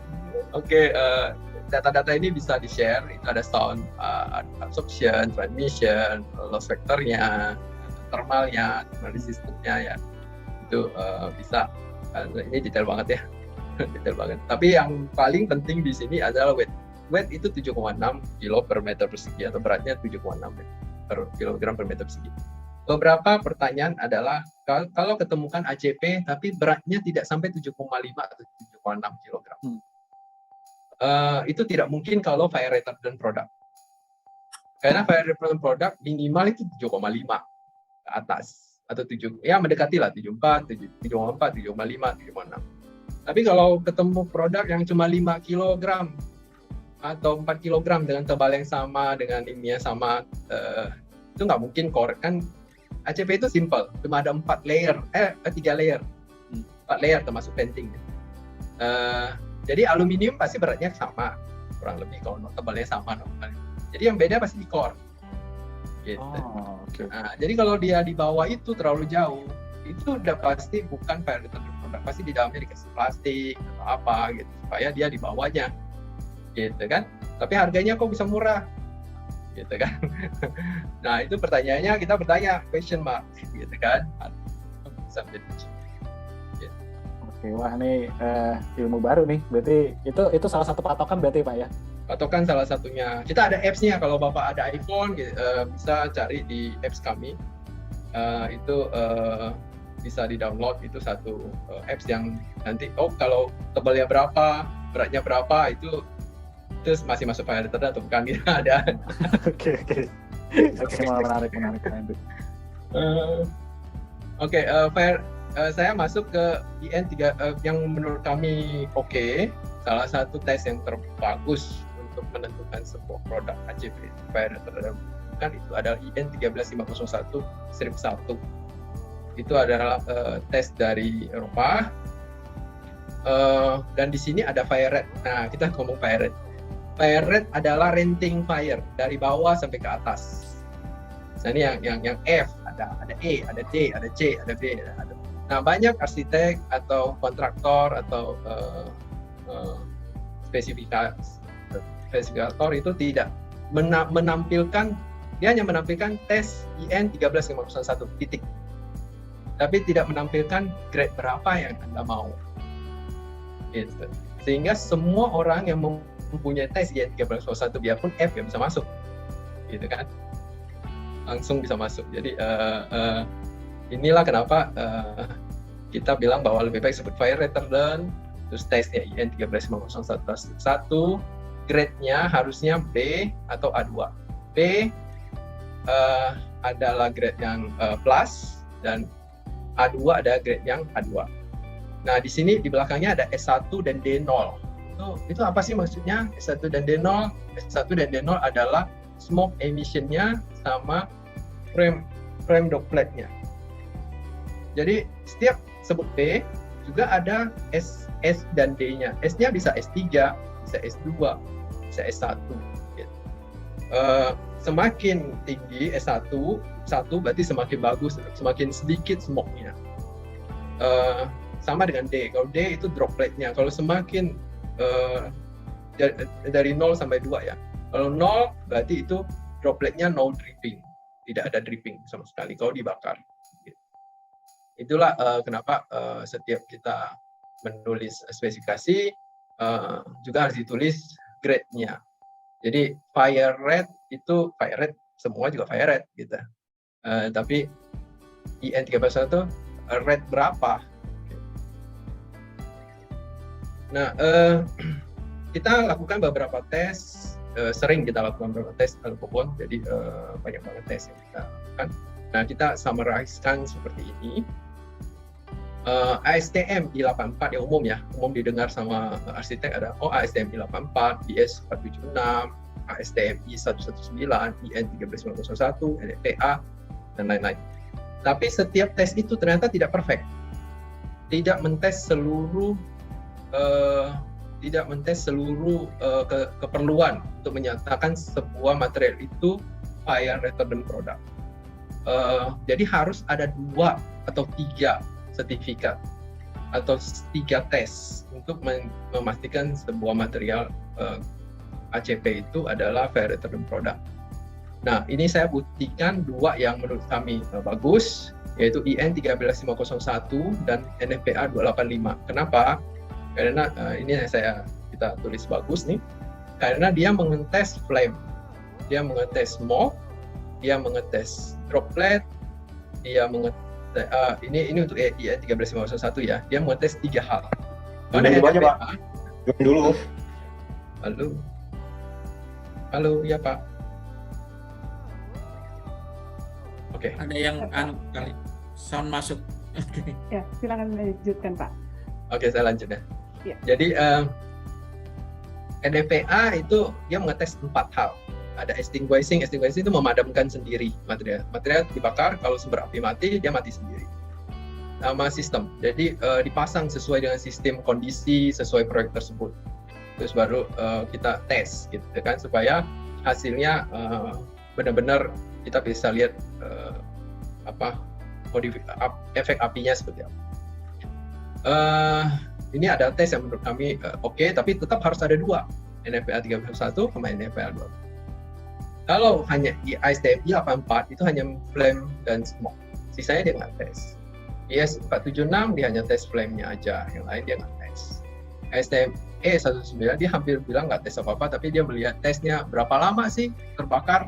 D: Data-data ini bisa di-share. Itu ada sound absorption, transmission, loss vectornya, thermalnya, thermal resistance-nya ya. Itu bisa. Ini detail banget ya. Detail banget. Tapi yang paling penting di sini adalah weight. Weight itu 7,6 kilo per meter persegi atau beratnya 7,6 per kilogram per meter persegi. Beberapa pertanyaan adalah kalau ketemukan ACP tapi beratnya tidak sampai 7,5 atau 7,6 kilogram. Itu tidak mungkin kalau fire retardant product. Karena fire retardant product minimal itu 7,5 ke atas atau 7, ya mendekati lah 74, 7,4, 7,5, 7,6. Tapi kalau ketemu produk yang cuma 5 kg atau 4 kg dengan tebal yang sama, dengan ininya sama, itu nggak mungkin core. Kan ACP itu simple, cuma ada 3 layer, 4 layer termasuk venting. Jadi aluminium pasti beratnya sama, kurang lebih kalau tebalnya sama normal. Jadi yang beda pasti di core. Gitu. Nah, jadi kalau dia di bawah itu terlalu jauh, itu udah pasti bukan fire retardant product, pasti di dalamnya dikasih plastik atau apa gitu supaya dia di bawahnya, gitu kan. Tapi harganya kok bisa murah, gitu kan. Nah itu pertanyaannya, kita bertanya question mark, gitu kan. Bisa menjadi gitu.
B: Oke, wah ini ilmu baru nih. Berarti itu salah satu patokan berarti Pak ya?
D: Patokan salah satunya. Kita ada apps-nya, kalau Bapak ada iPhone bisa cari di apps kami. Itu bisa di-download, itu satu apps yang nanti kalau tebalnya berapa, beratnya berapa, itu masih masuk fire retardant atau bukan, kita ada.
B: Oke, menarik.
D: Saya masuk ke IN3 yang menurut kami oke. Salah satu tes yang terbagus untuk menentukan sebuah produk ACP fire retardant kan itu adalah IN 13501 strip 1. Itu adalah tes dari Eropa. Dan di sini ada fire rate. Nah, kita ngomong fire rate. Fire rate adalah rating fire dari bawah sampai ke atas. Nah, ini yang F, ada E, ada D, ada C, ada B, ada. Nah, banyak arsitek atau kontraktor atau spesifikator itu tidak menampilkan, dia hanya menampilkan tes IN 13501 titik, tapi tidak menampilkan grade berapa yang Anda mau. Gitu. Sehingga semua orang yang mempunyai tes IN 13501 biarpun F yang bisa masuk, gitu kan, langsung bisa masuk. Jadi inilah kenapa kita bilang bahwa lebih baik sebut fire retardant, terus tesnya IN 13501, grade-nya harusnya B atau A2. B adalah grade yang plus, dan A2 ada grade yang A2. Nah, di sini di belakangnya ada S1 dan D0. Itu apa sih maksudnya S1 dan D0? S1 dan D0 adalah smoke emission-nya sama frame droplet-nya. Jadi setiap sebut B juga ada S dan D-nya. S-nya bisa S3, bisa S2, bisa S1. Gitu. Semakin tinggi S1 berarti semakin bagus, semakin sedikit smoke-nya. Sama dengan D. Kalau D itu droplet-nya. Kalau semakin dari 0 sampai 2 ya. Kalau 0 berarti itu droplet-nya no dripping. Tidak ada dripping sama sekali kalau dibakar. Itulah kenapa setiap kita menulis spesifikasi juga harus ditulis grade-nya. Jadi fire rate semua juga FireRate gitu. Tapi IN1301 rate berapa? Nah, kita lakukan beberapa tes, sering kita lakukan beberapa tes ALUCOBON, jadi banyak banget tes yang kita lakukan. Nah, kita summarize-kan seperti ini. ASTM I84 yang umum didengar sama arsitek ada ASTM I84, BS 476, ASTM I119, IN13901, NFPA, dan lain-lain. Tapi setiap tes itu ternyata tidak perfect, tidak mentes seluruh keperluan untuk menyatakan sebuah material itu fire retardant product. Jadi harus ada 2 atau 3 sertifikat atau 3 tes untuk memastikan sebuah material ACP itu adalah fire retardant product. Nah, ini saya buktikan 2 yang menurut kami bagus, yaitu IN13501 dan NFPA 285. Kenapa? Karena ini kita tulis bagus nih, karena dia mengetes flame, dia mengetes smoke, dia mengetes droplet, dia mengetes ini untuk IN13501 ya, dia mengetes 3 hal.
E: Pada NFPA, Pak. Dulu. Halo, ya Pak.
D: Oke.
C: Ada yang kali sound masuk.
A: Ya, silakan lanjutkan Pak.
D: Oke, saya lanjut ya.
A: Ya.
D: Jadi NFPA itu dia mengetes 4 hal. Ada extinguishing itu memadamkan sendiri material. Material dibakar, kalau sumber api mati, dia mati sendiri. Sama sistem, jadi dipasang sesuai dengan sistem kondisi sesuai proyek tersebut. Terus baru kita tes, gitu kan, supaya hasilnya benar-benar kita bisa lihat efek apinya seperti apa. Ini ada tes yang menurut kami oke, tapi tetap harus ada 2, NFPA 301 sama NFPA 2. Kalau hanya di ASTM I84 itu hanya flame dan smoke, sisanya dia nggak tes. IS 476 dia hanya tes flame-nya aja, yang lain dia nggak tes. ASTM E119 dia hampir bilang nggak tes apa-apa, tapi dia melihat tesnya berapa lama sih terbakar,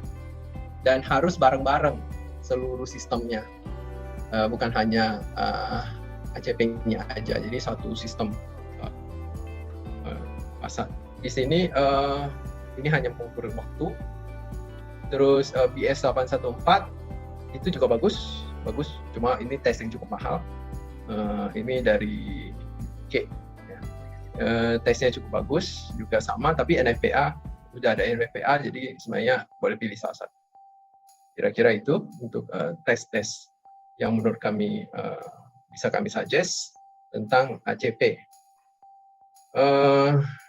D: dan harus bareng-bareng seluruh sistemnya, bukan hanya ACP-nya aja, jadi satu sistem pasang. Di sini ini hanya mengukur waktu. Terus BS 814 itu juga bagus, cuma ini tes yang cukup mahal. Ini dari K, ya. Tesnya cukup bagus, juga sama, tapi NFPA sudah ada NFPA, jadi sebenarnya boleh pilih salah satu. Kira-kira itu untuk tes-tes yang menurut kami bisa kami suggest tentang ACP.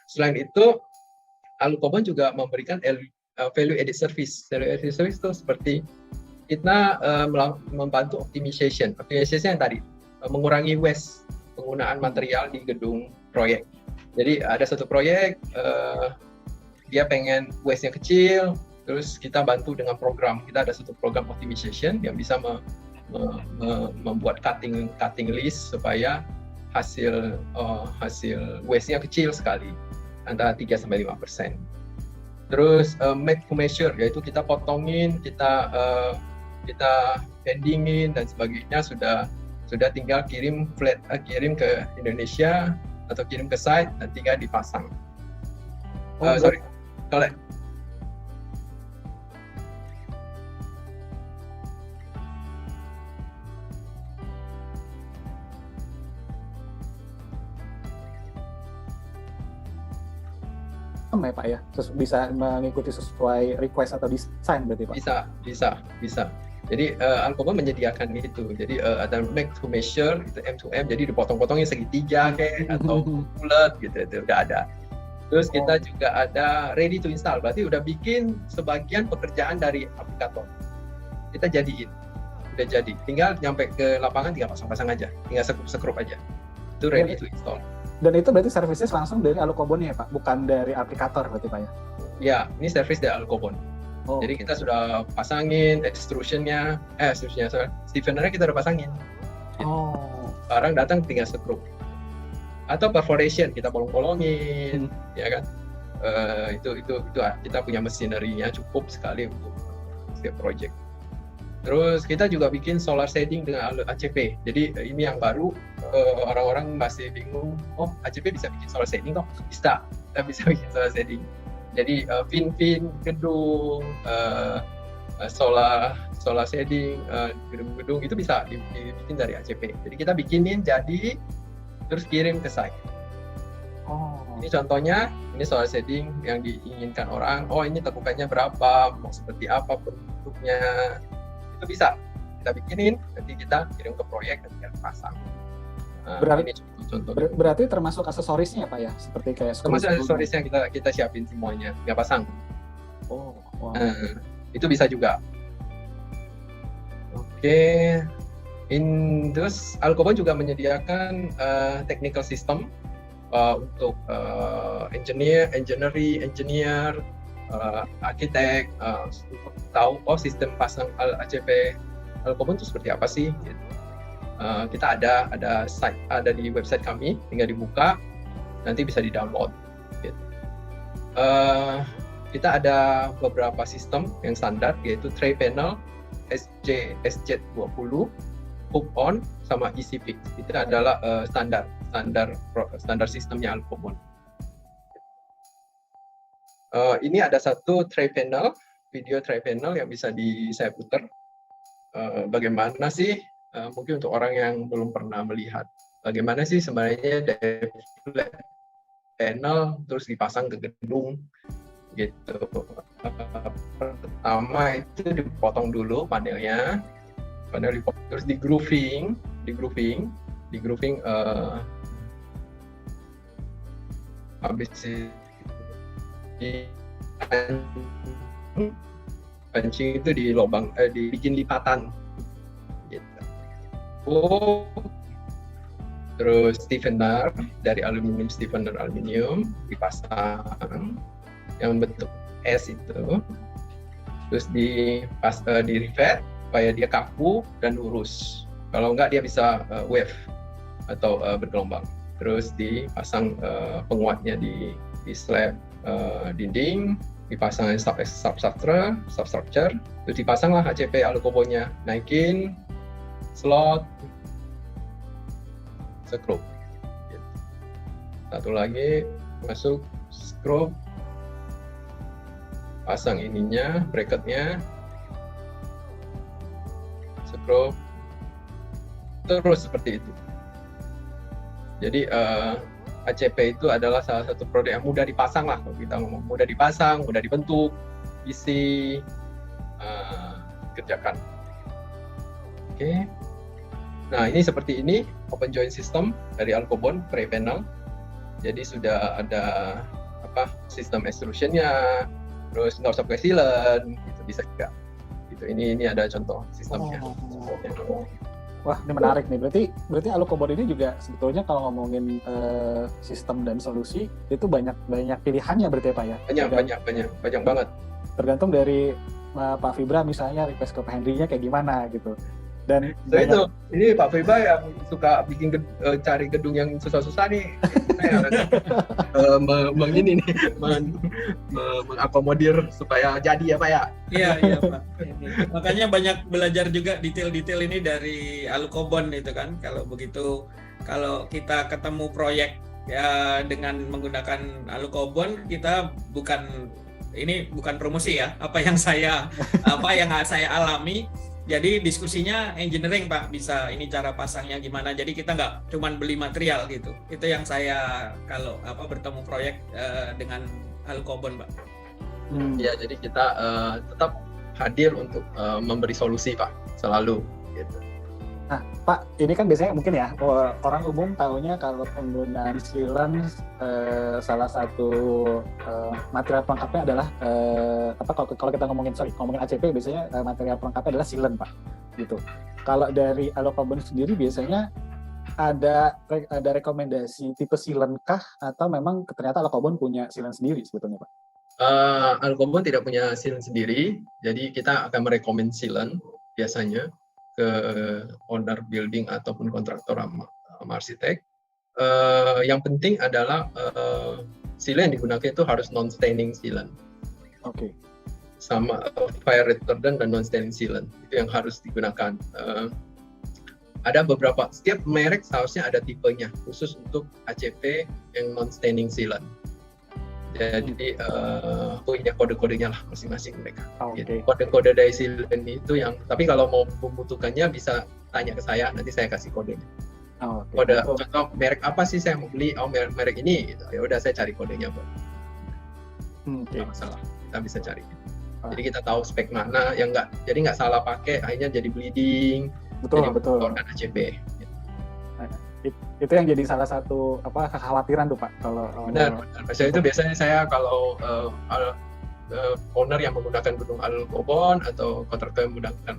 D: Selain itu, ALUCOBON juga memberikan value added service. Value added service itu seperti kita membantu optimization yang tadi, mengurangi waste penggunaan material di gedung proyek. Jadi ada satu proyek, dia pengen waste-nya kecil, terus kita bantu dengan program. Kita ada satu program optimization yang bisa membuat cutting list supaya hasil waste-nya kecil sekali, antara 3-5%. Terus make to measure, yaitu kita potongin, kita bendingin dan sebagainya, sudah tinggal kirim ke Indonesia atau kirim ke site dan tinggal dipasang. Kalau
B: ya Pak ya, bisa mengikuti sesuai request atau desain berarti Pak?
D: Bisa. Jadi ALUCOBON menyediakan itu. Jadi ada make to measure, itu M2M, jadi dipotong-potongin segitiga kayak atau bulat gitu, itu udah ada. Terus kita juga ada ready to install, berarti udah bikin sebagian pekerjaan dari aplikator. Kita jadiin, udah jadi. Tinggal nyampe ke lapangan, tinggal pasang-pasang aja, tinggal sekrup aja. Itu ready to install.
B: Dan itu berarti servicenya langsung dari ALUCOBON ya Pak, bukan dari aplikator berarti Pak ya?
D: Ya, ini service dari ALUCOBON. Jadi kita sudah pasangin stiffener-nya kita udah pasangin. Sekarang datang tinggal sekrup. Atau perforation, kita setiap project. Terus kita juga bikin solar shading dengan ACP. Jadi ini yang baru, orang-orang masih bingung, oh ACP bisa bikin solar shading kok? Bisa, kita bisa bikin solar shading. Jadi fin gedung, solar shading, gedung-gedung itu bisa dibikin dari ACP. Jadi kita bikinin jadi, terus kirim ke site. Ini contohnya, ini solar shading yang diinginkan orang. Oh ini tekukannya berapa, mau seperti apa bentuknya, itu bisa kita bikinin, nanti kita kirim ke proyek dan kita pasang.
B: Berarti,
D: ini contoh.
B: Berarti termasuk aksesorisnya Pak ya, seperti kayak
D: termasuk aksesorisnya kita siapin semuanya, nggak pasang.
B: Oh, wow.
D: Itu bisa juga. Oke. Terus Alkobon juga menyediakan technical system untuk engineer, arsitek, tahu sistem pasang ACP Alkobon itu seperti apa sih? Gitu. Kita ada site, ada di website kami, tinggal dibuka, nanti bisa di-download. Gitu. Kita ada beberapa sistem yang standar, yaitu tray panel, SJ20, hook on, sama EasyFix. Itu adalah standar sistemnya Alkobon. Ini ada satu tray panel, video tray panel yang bisa saya putar. Bagaimana sih, mungkin untuk orang yang belum pernah melihat, bagaimana sih sebenarnya dari flat panel terus dipasang ke gedung gitu. Pertama itu dipotong dulu panel dipotong, terus di grooving habis pancing itu di lubang, dibikin lipatan gitu. Terus stiffener dari aluminium dipasang yang bentuk S itu, terus di rivet supaya dia kaku dan lurus. Kalau enggak dia bisa wave atau bergelombang. Terus dipasang penguatnya di slab dinding, dipasang substructure, terus dipasanglah ACP Alkobonnya, naikin, slot, skrup. Satu lagi masuk skrup, pasang ininya, bracketnya, skrup, terus seperti itu. Jadi ACP itu adalah salah satu produk yang mudah dipasang lah, kalau kita ngomong mudah dipasang, mudah dibentuk, isi, kerjakan. Oke. Nah ini seperti ini open joint system dari Alkobon tray panel. Jadi sudah ada sistem extrusionnya, terus nggak usah pakai sealant, gitu bisa juga. Gitu. Ini ada contoh sistemnya.
B: Wah, ini menarik nih. Berarti Alkobon ini juga sebetulnya kalau ngomongin sistem dan solusi itu banyak pilihannya berarti ya Pak ya? Banyak banget. Tergantung dari Pak Fibra misalnya request ke Pak Henry-nya kayak gimana gitu. Dan
D: itu ini Pak Fibra yang suka bikin cari gedung yang susah-susah nih. Mengakomodir supaya jadi ya Pak ya.
C: Iya Pak. Makanya banyak belajar juga detail-detail ini dari Alkobon itu kan. Kalau kita ketemu proyek ya dengan menggunakan Alkobon, kita bukan promosi ya. Apa yang saya alami. Jadi diskusinya engineering Pak, bisa ini cara pasangnya gimana. Jadi kita nggak cuma beli material gitu. Itu yang saya kalau bertemu proyek dengan Alkobon Pak.
D: Ya jadi kita tetap hadir untuk memberi solusi Pak, selalu. Gitu.
B: Nah Pak, ini kan biasanya mungkin ya orang umum tahunya kalau penggunaan sealant salah satu material pelengkapnya adalah kalau kita ngomongin ACP biasanya material pelengkapnya adalah sealant Pak, gitu. Kalau dari Alkobon sendiri biasanya ada rekomendasi tipe sealant kah atau memang ternyata Alkobon punya sealant sendiri sebetulnya Pak?
D: Alkobon tidak punya sealant sendiri, jadi kita akan merekomend sealant biasanya ke owner building ataupun kontraktor sama arsitek. Yang penting adalah sealant yang digunakan itu harus non-staining sealant.
B: Oke.
D: sama fire retardant dan non-staining sealant. Itu yang harus digunakan. Ada beberapa, setiap merek seharusnya ada tipenya khusus untuk ACP yang non-staining sealant. Jadi punya kode-kodenya lah masing-masing mereka. Jadi, kode-kode dari sealant itu yang, tapi kalau mau membutuhkannya bisa tanya ke saya, nanti saya kasih kodenya. Kode contoh merek apa sih saya mau beli? Oh, merek ini gitu. Ya udah saya cari kodenya, Pak. Nggak masalah, kita bisa cari. Jadi kita tahu spek mana yang nggak salah pakai, akhirnya jadi bleeding.
B: Betul.
D: Organ ACP.
B: Itu yang jadi salah satu kekhawatiran tuh Pak kalau
D: benar. Itu biasanya saya kalau owner yang menggunakan gedung Alkobon atau kontraktor yang menggunakan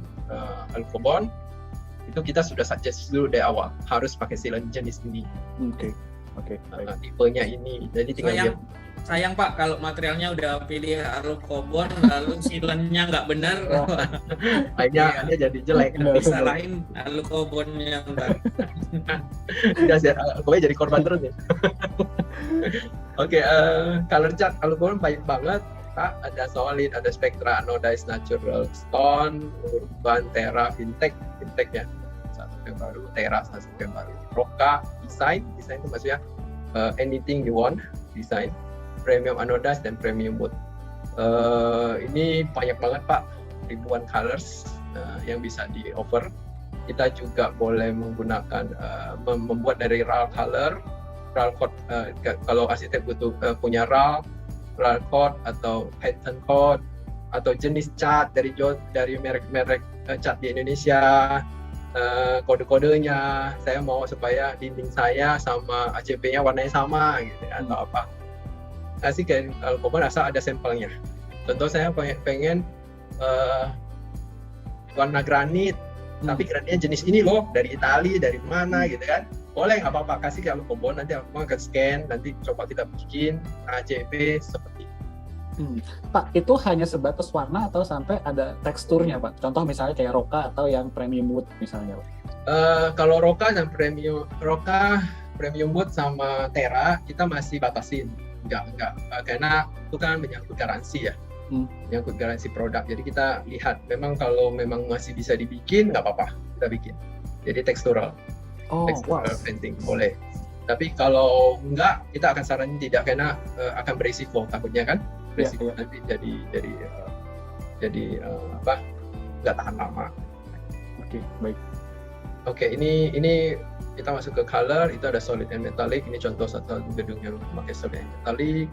D: Alkobon, itu kita sudah suggest dulu dari awal harus pakai sealant jenis ini. Oke. Tipenya ini. Jadi tinggal
C: sayang Pak kalau materialnya udah pilih Alkobon lalu sealantnya nggak benar.
D: Akhirnya jadi jelek.
C: Disalahin Alkobonnya ntar.
D: Alkobonnya jadi korban terus ya. Oke, color chart Alkobon baik banget. Pak, ada solid, ada Spectra, anodized natural stone, urban, Terra, Fintech ya. Satu yang baru, Terra satu yang baru. Roka, design itu maksudnya anything you want, design. Premium anodized dan premium wood. Ini banyak banget Pak, ribuan colors yang bisa di offer. Kita juga boleh menggunakan membuat dari RAL color, RAL code. Kalau arsitek butuh punya RAL code atau pattern code atau jenis cat dari merek-merek cat di Indonesia. Kode-kodenya saya mau supaya dinding saya sama ACP-nya warnanya sama gitu ya, atau apa. Kasih ke Alkobon asal ada sampelnya. Contoh saya pengen warna granit, tapi granitnya jenis ini loh, dari Italia, dari mana gitu kan. Boleh, nggak apa-apa, kasih ke Alkobon, nanti Alkobon akan scan, nanti coba kita bikin ACP seperti
B: Pak, itu hanya sebatas warna atau sampai ada teksturnya Pak? Contoh misalnya kayak Roka atau yang premium wood misalnya Pak?
D: Kalau Roka dan premium wood sama Terra kita masih batasin. Enggak, karena itu kan menyangkut garansi ya, menyangkut garansi produk. Jadi kita lihat, memang kalau memang masih bisa dibikin, nggak apa-apa kita bikin. Jadi textural painting boleh. Tapi kalau enggak, kita akan saranin tidak, karena akan berisiko takutnya kan, berisiko nanti jadi nggak tahan lama.
B: Oke, baik.
D: Oke, ini kita masuk ke color, itu ada solid and metallic. Ini contoh satu gedung yang memakai solid and metallic.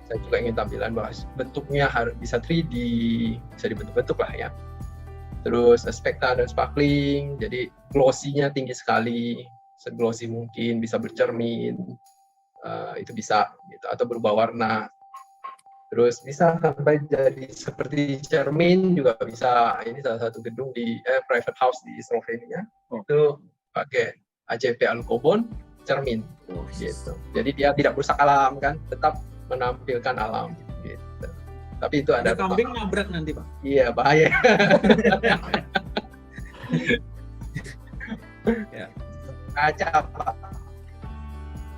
D: Saya juga ingin tampilan bahwa bentuknya harus bisa 3D, bisa dibentuk-bentuk lah ya. Terus Spectra dan sparkling, jadi glossy-nya tinggi sekali, seglossy mungkin, bisa bercermin, itu bisa, gitu, atau berubah warna. Terus bisa sampai jadi seperti cermin juga bisa. Ini salah satu gedung di private house di Slovenia, itu pakai ACP Alkobon cermin, gitu. Jadi dia tidak merusak alam kan, tetap menampilkan alam, gitu. Tapi itu ada
C: kambing nabrak nanti Pak.
D: Iya, bahaya.
C: Ya.
D: Kaca Pak.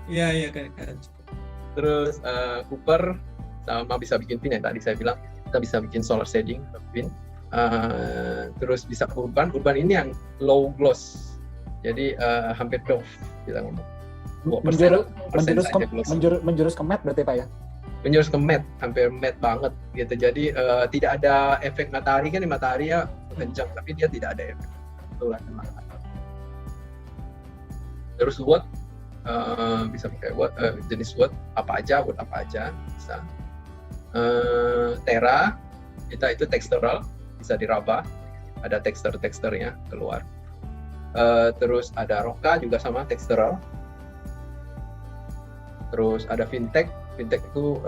C: Iya kayak kaca.
D: Terus Cooper sama bisa bikin pin yang tadi saya bilang, kita bisa bikin solar shading pin. Terus bisa urban ini yang low gloss. Jadi hampir doff kita ngomong.
B: Menjurus ke matte berarti Pak ya?
D: Menjurus ke matte, hampir matte banget gitu. Jadi tidak ada efek matahari kan, matahari ya kencang, tapi dia tidak ada efek. Itulah terus wood, bisa pakai wood, jenis wood apa aja bisa. Terra kita itu textural, bisa diraba, ada teksturnya keluar. Terus ada Roka juga sama textural. Terus ada Fintech itu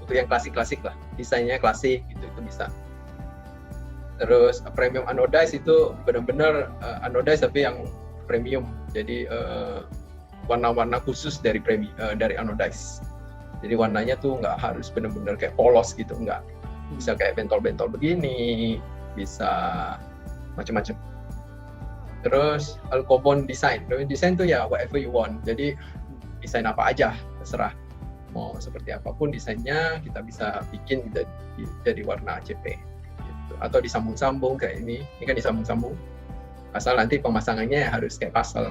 D: untuk yang klasik lah, desainnya klasik gitu, itu bisa. Terus premium anodized itu benar-benar anodized tapi yang premium, jadi warna-warna khusus dari anodized. Jadi warnanya tuh nggak harus benar-benar kayak polos gitu, nggak. Bisa kayak bentol-bentol begini, bisa macam-macam. Terus Alkobon design tuh ya whatever you want. Jadi desain apa aja terserah. mau seperti apapun desainnya kita bisa bikin jadi warna ACP gitu. Atau disambung-sambung kayak ini kan disambung-sambung, asal nanti pemasangannya harus kayak puzzle.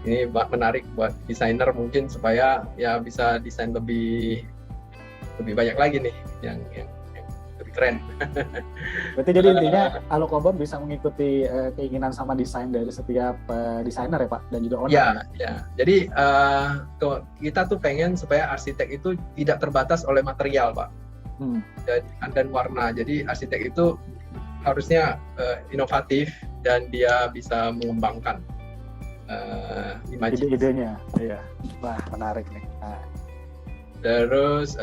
D: Ini menarik buat desainer mungkin supaya ya bisa desain lebih banyak lagi nih yang lebih keren.
B: Berarti jadi intinya Alukobon bisa mengikuti keinginan sama desain dari setiap desainer ya Pak, dan juga owner.
D: Ya. Jadi kita tuh pengen supaya arsitek itu tidak terbatas oleh material Pak, dan warna. Jadi arsitek itu harusnya inovatif dan dia bisa mengembangkan
B: ide-idenya. Iya. Wah, menarik nih. Nah.
D: Terus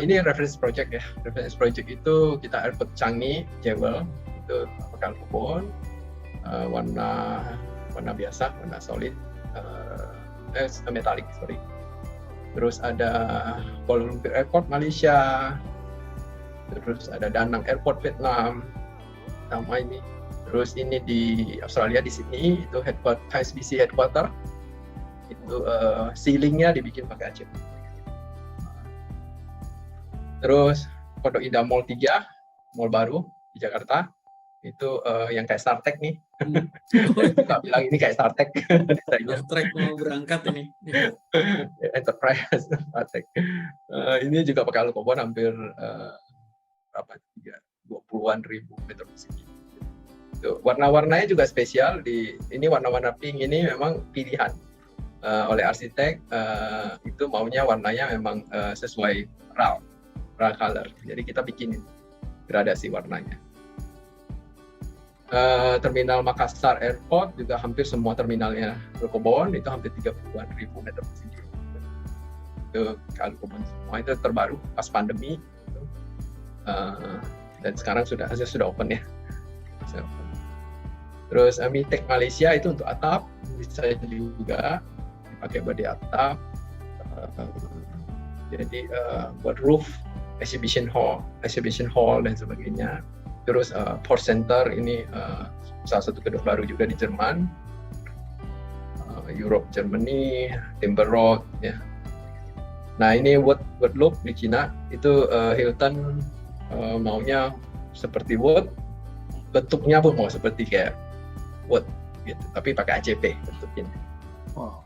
D: ini reference project ya. Reference project itu kita airport Changi, Jewel, itu pakai Alukobon, warna biasa, warna solid, metalik, sorry. Terus ada Kuala Lumpur Airport Malaysia, terus ada Da Nang Airport Vietnam, sama ini. Terus ini di Australia di Sydney itu HSBC headquarter, itu ceilingnya dibikin pakai ACP. Terus Pondok Indah Mall 3, mall baru di Jakarta, itu yang kayak StarTech nih. Kita bilang ini kayak StarTech.
C: StarTech mau berangkat ini.
D: Enterprise StarTech. Ini juga pakai Alukobon hampir 20-an ribu meter persegi. Warna-warnanya juga spesial. Ini warna-warna pink ini memang pilihan oleh arsitek, itu maunya warnanya memang sesuai raw color. Jadi kita bikinin gradasi warnanya. Terminal Makassar Airport juga hampir semua terminalnya Alukobon, itu hampir 30-an ribu meter persegi. Itu Alukobon semua, itu terbaru pas pandemi. Dan sekarang sudah open ya. Terus Mitek Malaysia itu untuk atap, bisa juga dipakai body atap. Jadi buat roof, exhibition hall dan sebagainya. Terus Port Center ini salah satu gedung baru juga di Jerman, Europe, Germany, Timber Road ya. Nah ini World Loop di Cina itu Hilton maunya seperti World, bentuknya pun mau seperti kayak World gitu, tapi pakai ACP bentuknya.
B: Wow.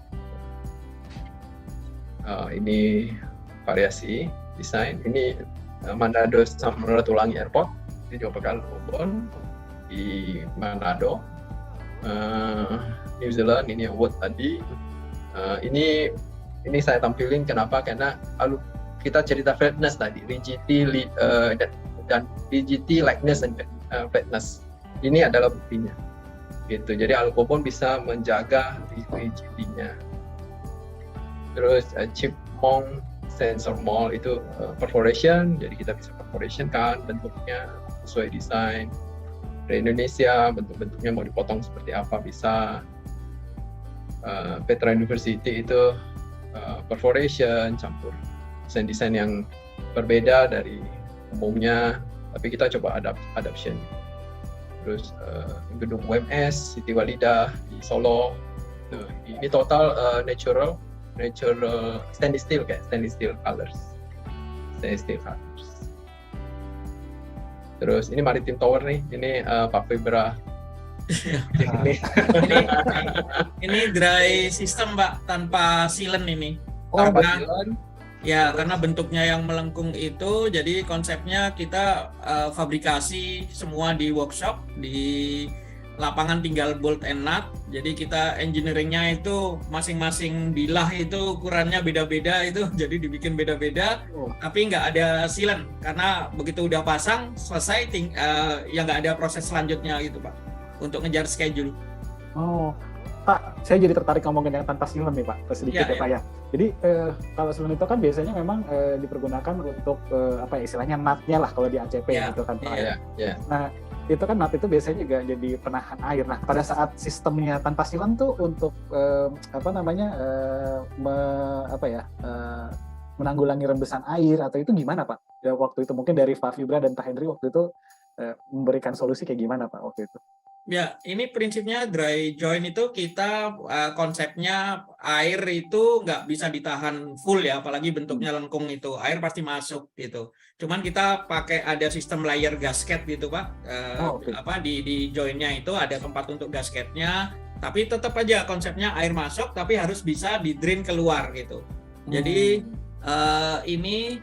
D: Ini variasi desain. Ini Manado Samratulangi Airport, ini juga pakai Alukobon di Manado. New Zealand ini World tadi. Ini saya tampilin kenapa? Karena kita cerita flatness tadi, rigidity dan rigidity, lightness, and flatness. Ini adalah buktinya. Gitu. Jadi Alukobon bisa menjaga rigidity-nya. Terus Chipmunk Sensor Mall itu perforation, jadi kita bisa perforation kan bentuknya sesuai desain. Di Indonesia bentuk-bentuknya mau dipotong seperti apa bisa. Petra University itu perforation campur desain-desain yang berbeda dari umumnya, tapi kita coba adaptation. Terus gedung UMS Siti Walidah di Solo, ini total natural stainless steel colors. Terus ini Maritim Tower nih, ini Pak Febra.
C: ini dry system Mbak, tanpa sealant ini. Karena bentuknya yang melengkung itu, jadi konsepnya kita fabrikasi semua di workshop, di lapangan tinggal bolt and nut. Jadi kita engineeringnya itu masing-masing bilah itu ukurannya beda-beda itu, jadi dibikin beda-beda. Tapi nggak ada sealant karena begitu udah pasang selesai, ya nggak ada proses selanjutnya gitu Pak, untuk ngejar schedule.
B: Oh, Pak, saya jadi tertarik ngomongin yang tanpa sealant nih Pak, sedikit ya Pak ya. Jadi kalau sealant itu kan biasanya memang dipergunakan untuk istilahnya nutnya lah kalau di ACP gitu kan Pak. Nah itu kan nut itu biasanya juga jadi penahan air. Nah pada saat sistemnya tanpa sealant tuh untuk menanggulangi rembesan air atau itu gimana Pak? Ya, waktu itu mungkin dari Pak Fibra dan Pak Henry waktu itu memberikan solusi kayak gimana Pak waktu itu?
C: Ya, ini prinsipnya dry join itu kita konsepnya air itu nggak bisa ditahan full ya, apalagi bentuknya lengkung itu. Air pasti masuk gitu. Cuman kita pakai ada sistem layer gasket gitu Pak. Di joinnya itu ada tempat untuk gasketnya. Tapi tetap aja konsepnya air masuk, tapi harus bisa di drain keluar gitu. Jadi ini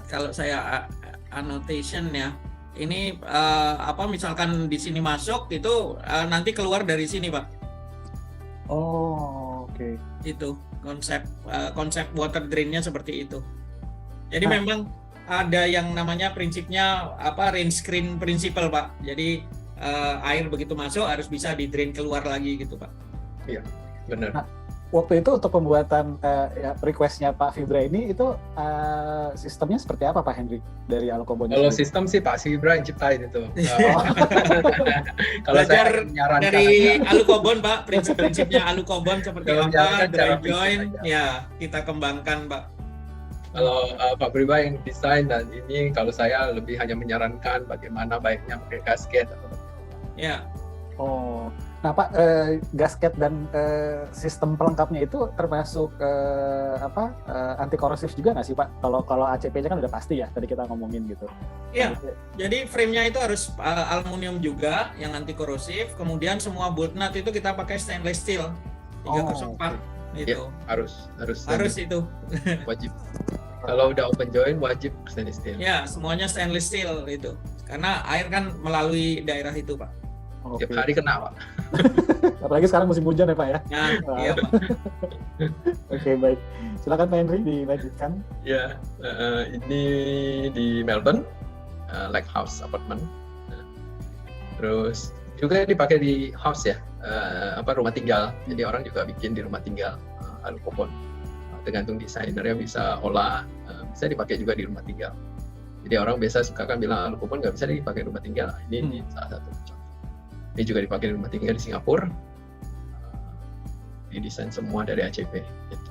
C: kalau saya annotation ya. Ini misalkan di sini masuk itu nanti keluar dari sini Pak.
B: Oke.
C: Itu konsep water drainnya seperti itu. Jadi memang ada yang namanya prinsipnya rain screen principle Pak. Jadi air begitu masuk harus bisa di drain keluar lagi gitu Pak.
D: Iya, benar.
B: Nah, waktu itu untuk pembuatan request-nya Pak Fibra ini itu sistemnya seperti apa Pak Henry dari Alukobon?
D: Kalau sistem sih Pak Fibra yang ciptain itu. Kalau
C: belajar
D: saya menyarankan
C: dari Alukobon Pak, prinsip-prinsipnya Alukobon seperti
D: kalau
C: apa, dry
D: cara
C: join, ya kita kembangkan Pak.
D: Kalau Pak Fibra yang desain dan ini, kalau saya lebih hanya menyarankan bagaimana baiknya pakai gasket.
C: Ya.
B: Oh. Nah Pak, gasket dan sistem pelengkapnya itu termasuk anti korosif juga nggak sih Pak? Kalau ACP-nya kan udah pasti ya, tadi kita ngomongin gitu.
C: Iya, jadi frame-nya itu harus aluminium juga yang anti korosif. Kemudian semua bolt nut itu kita pakai stainless steel 304 itu.
D: Ya, harus
C: itu.
D: Wajib. Kalau udah open join wajib stainless steel.
C: Ya, semuanya stainless steel itu. Karena air kan melalui daerah itu Pak.
D: Tiap hari kena Pak.
B: Apalagi sekarang musim hujan ya Pak ya.
C: Nah, iya Pak.
B: Oke, baik. Silakan Pak Henry dilanjutkan.
D: Ya, ini di Melbourne, Lighthouse Apartment. Terus juga dipakai di house ya, rumah tinggal. Jadi orang juga bikin di rumah tinggal Alukobon. Tergantung desainernya bisa olah, bisa dipakai juga di rumah tinggal. Jadi orang biasa suka kan bilang Alukobon nggak bisa dipakai di rumah tinggal. Ini salah satu contoh. Ini juga dipakai di rumah tinggal di Singapura. Didesain semua dari ACP. Gitu.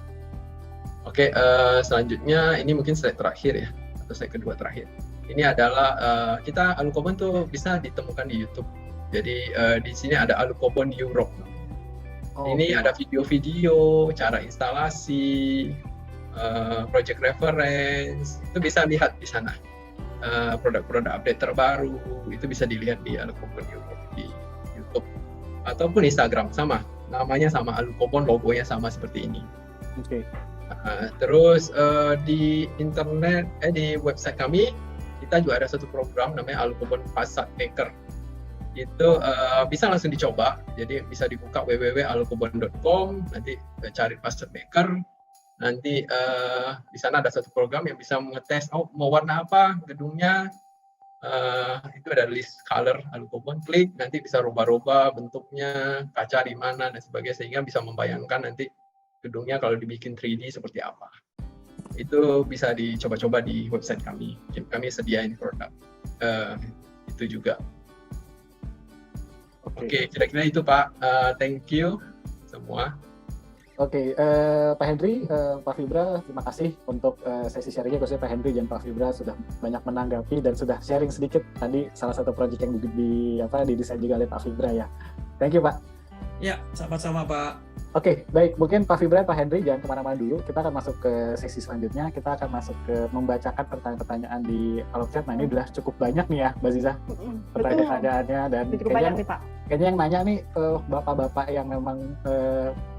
D: Oke, selanjutnya ini mungkin slide terakhir ya, atau slide kedua terakhir. Ini adalah kita Alukobon tuh bisa ditemukan di YouTube. Jadi di sini ada Alukobon Europe. Ini ada video-video, cara instalasi, project reference, itu bisa lihat di sana. Produk-produk update terbaru itu bisa dilihat di Alukobon Europe di YouTube ataupun Instagram, sama namanya sama Alukobon, logonya sama seperti ini.
B: Oke.
D: Terus di internet di website kami kita juga ada satu program namanya Alukobon Facade Maker. Itu bisa langsung dicoba, jadi bisa dibuka www.alukobon.com, nanti cari Facade Maker. Nanti di sana ada satu program yang bisa mengetes mau warna apa gedungnya, itu ada list color Alukobon, klik nanti bisa rubah-rubah bentuknya, kaca di mana dan sebagainya, sehingga bisa membayangkan nanti gedungnya kalau dibikin 3D seperti apa. Itu bisa dicoba-coba di website kami sediain produk itu juga. Oke, kira-kira itu Pak. Thank you semua.
B: Oke, Pak Henry, Pak Fibra, terima kasih untuk sesi sharingnya. Khususnya Pak Henry dan Pak Fibra sudah banyak menanggapi dan sudah sharing sedikit tadi salah satu proyek yang didesain juga oleh Pak Fibra ya. Thank you Pak.
C: Ya, sama-sama Pak.
B: Oke, baik. Mungkin Pak Fibra, Pak Henry jangan kemana-mana dulu. Kita akan masuk ke sesi selanjutnya. Kita akan masuk ke membacakan pertanyaan-pertanyaan di kolom chat. Nah ini udah cukup banyak nih ya, Mbak Ziza. Pertanyaan-pertanyaannya dan
A: cukup banyak nih Pak.
B: Kayaknya yang nanya nih bapak-bapak yang memang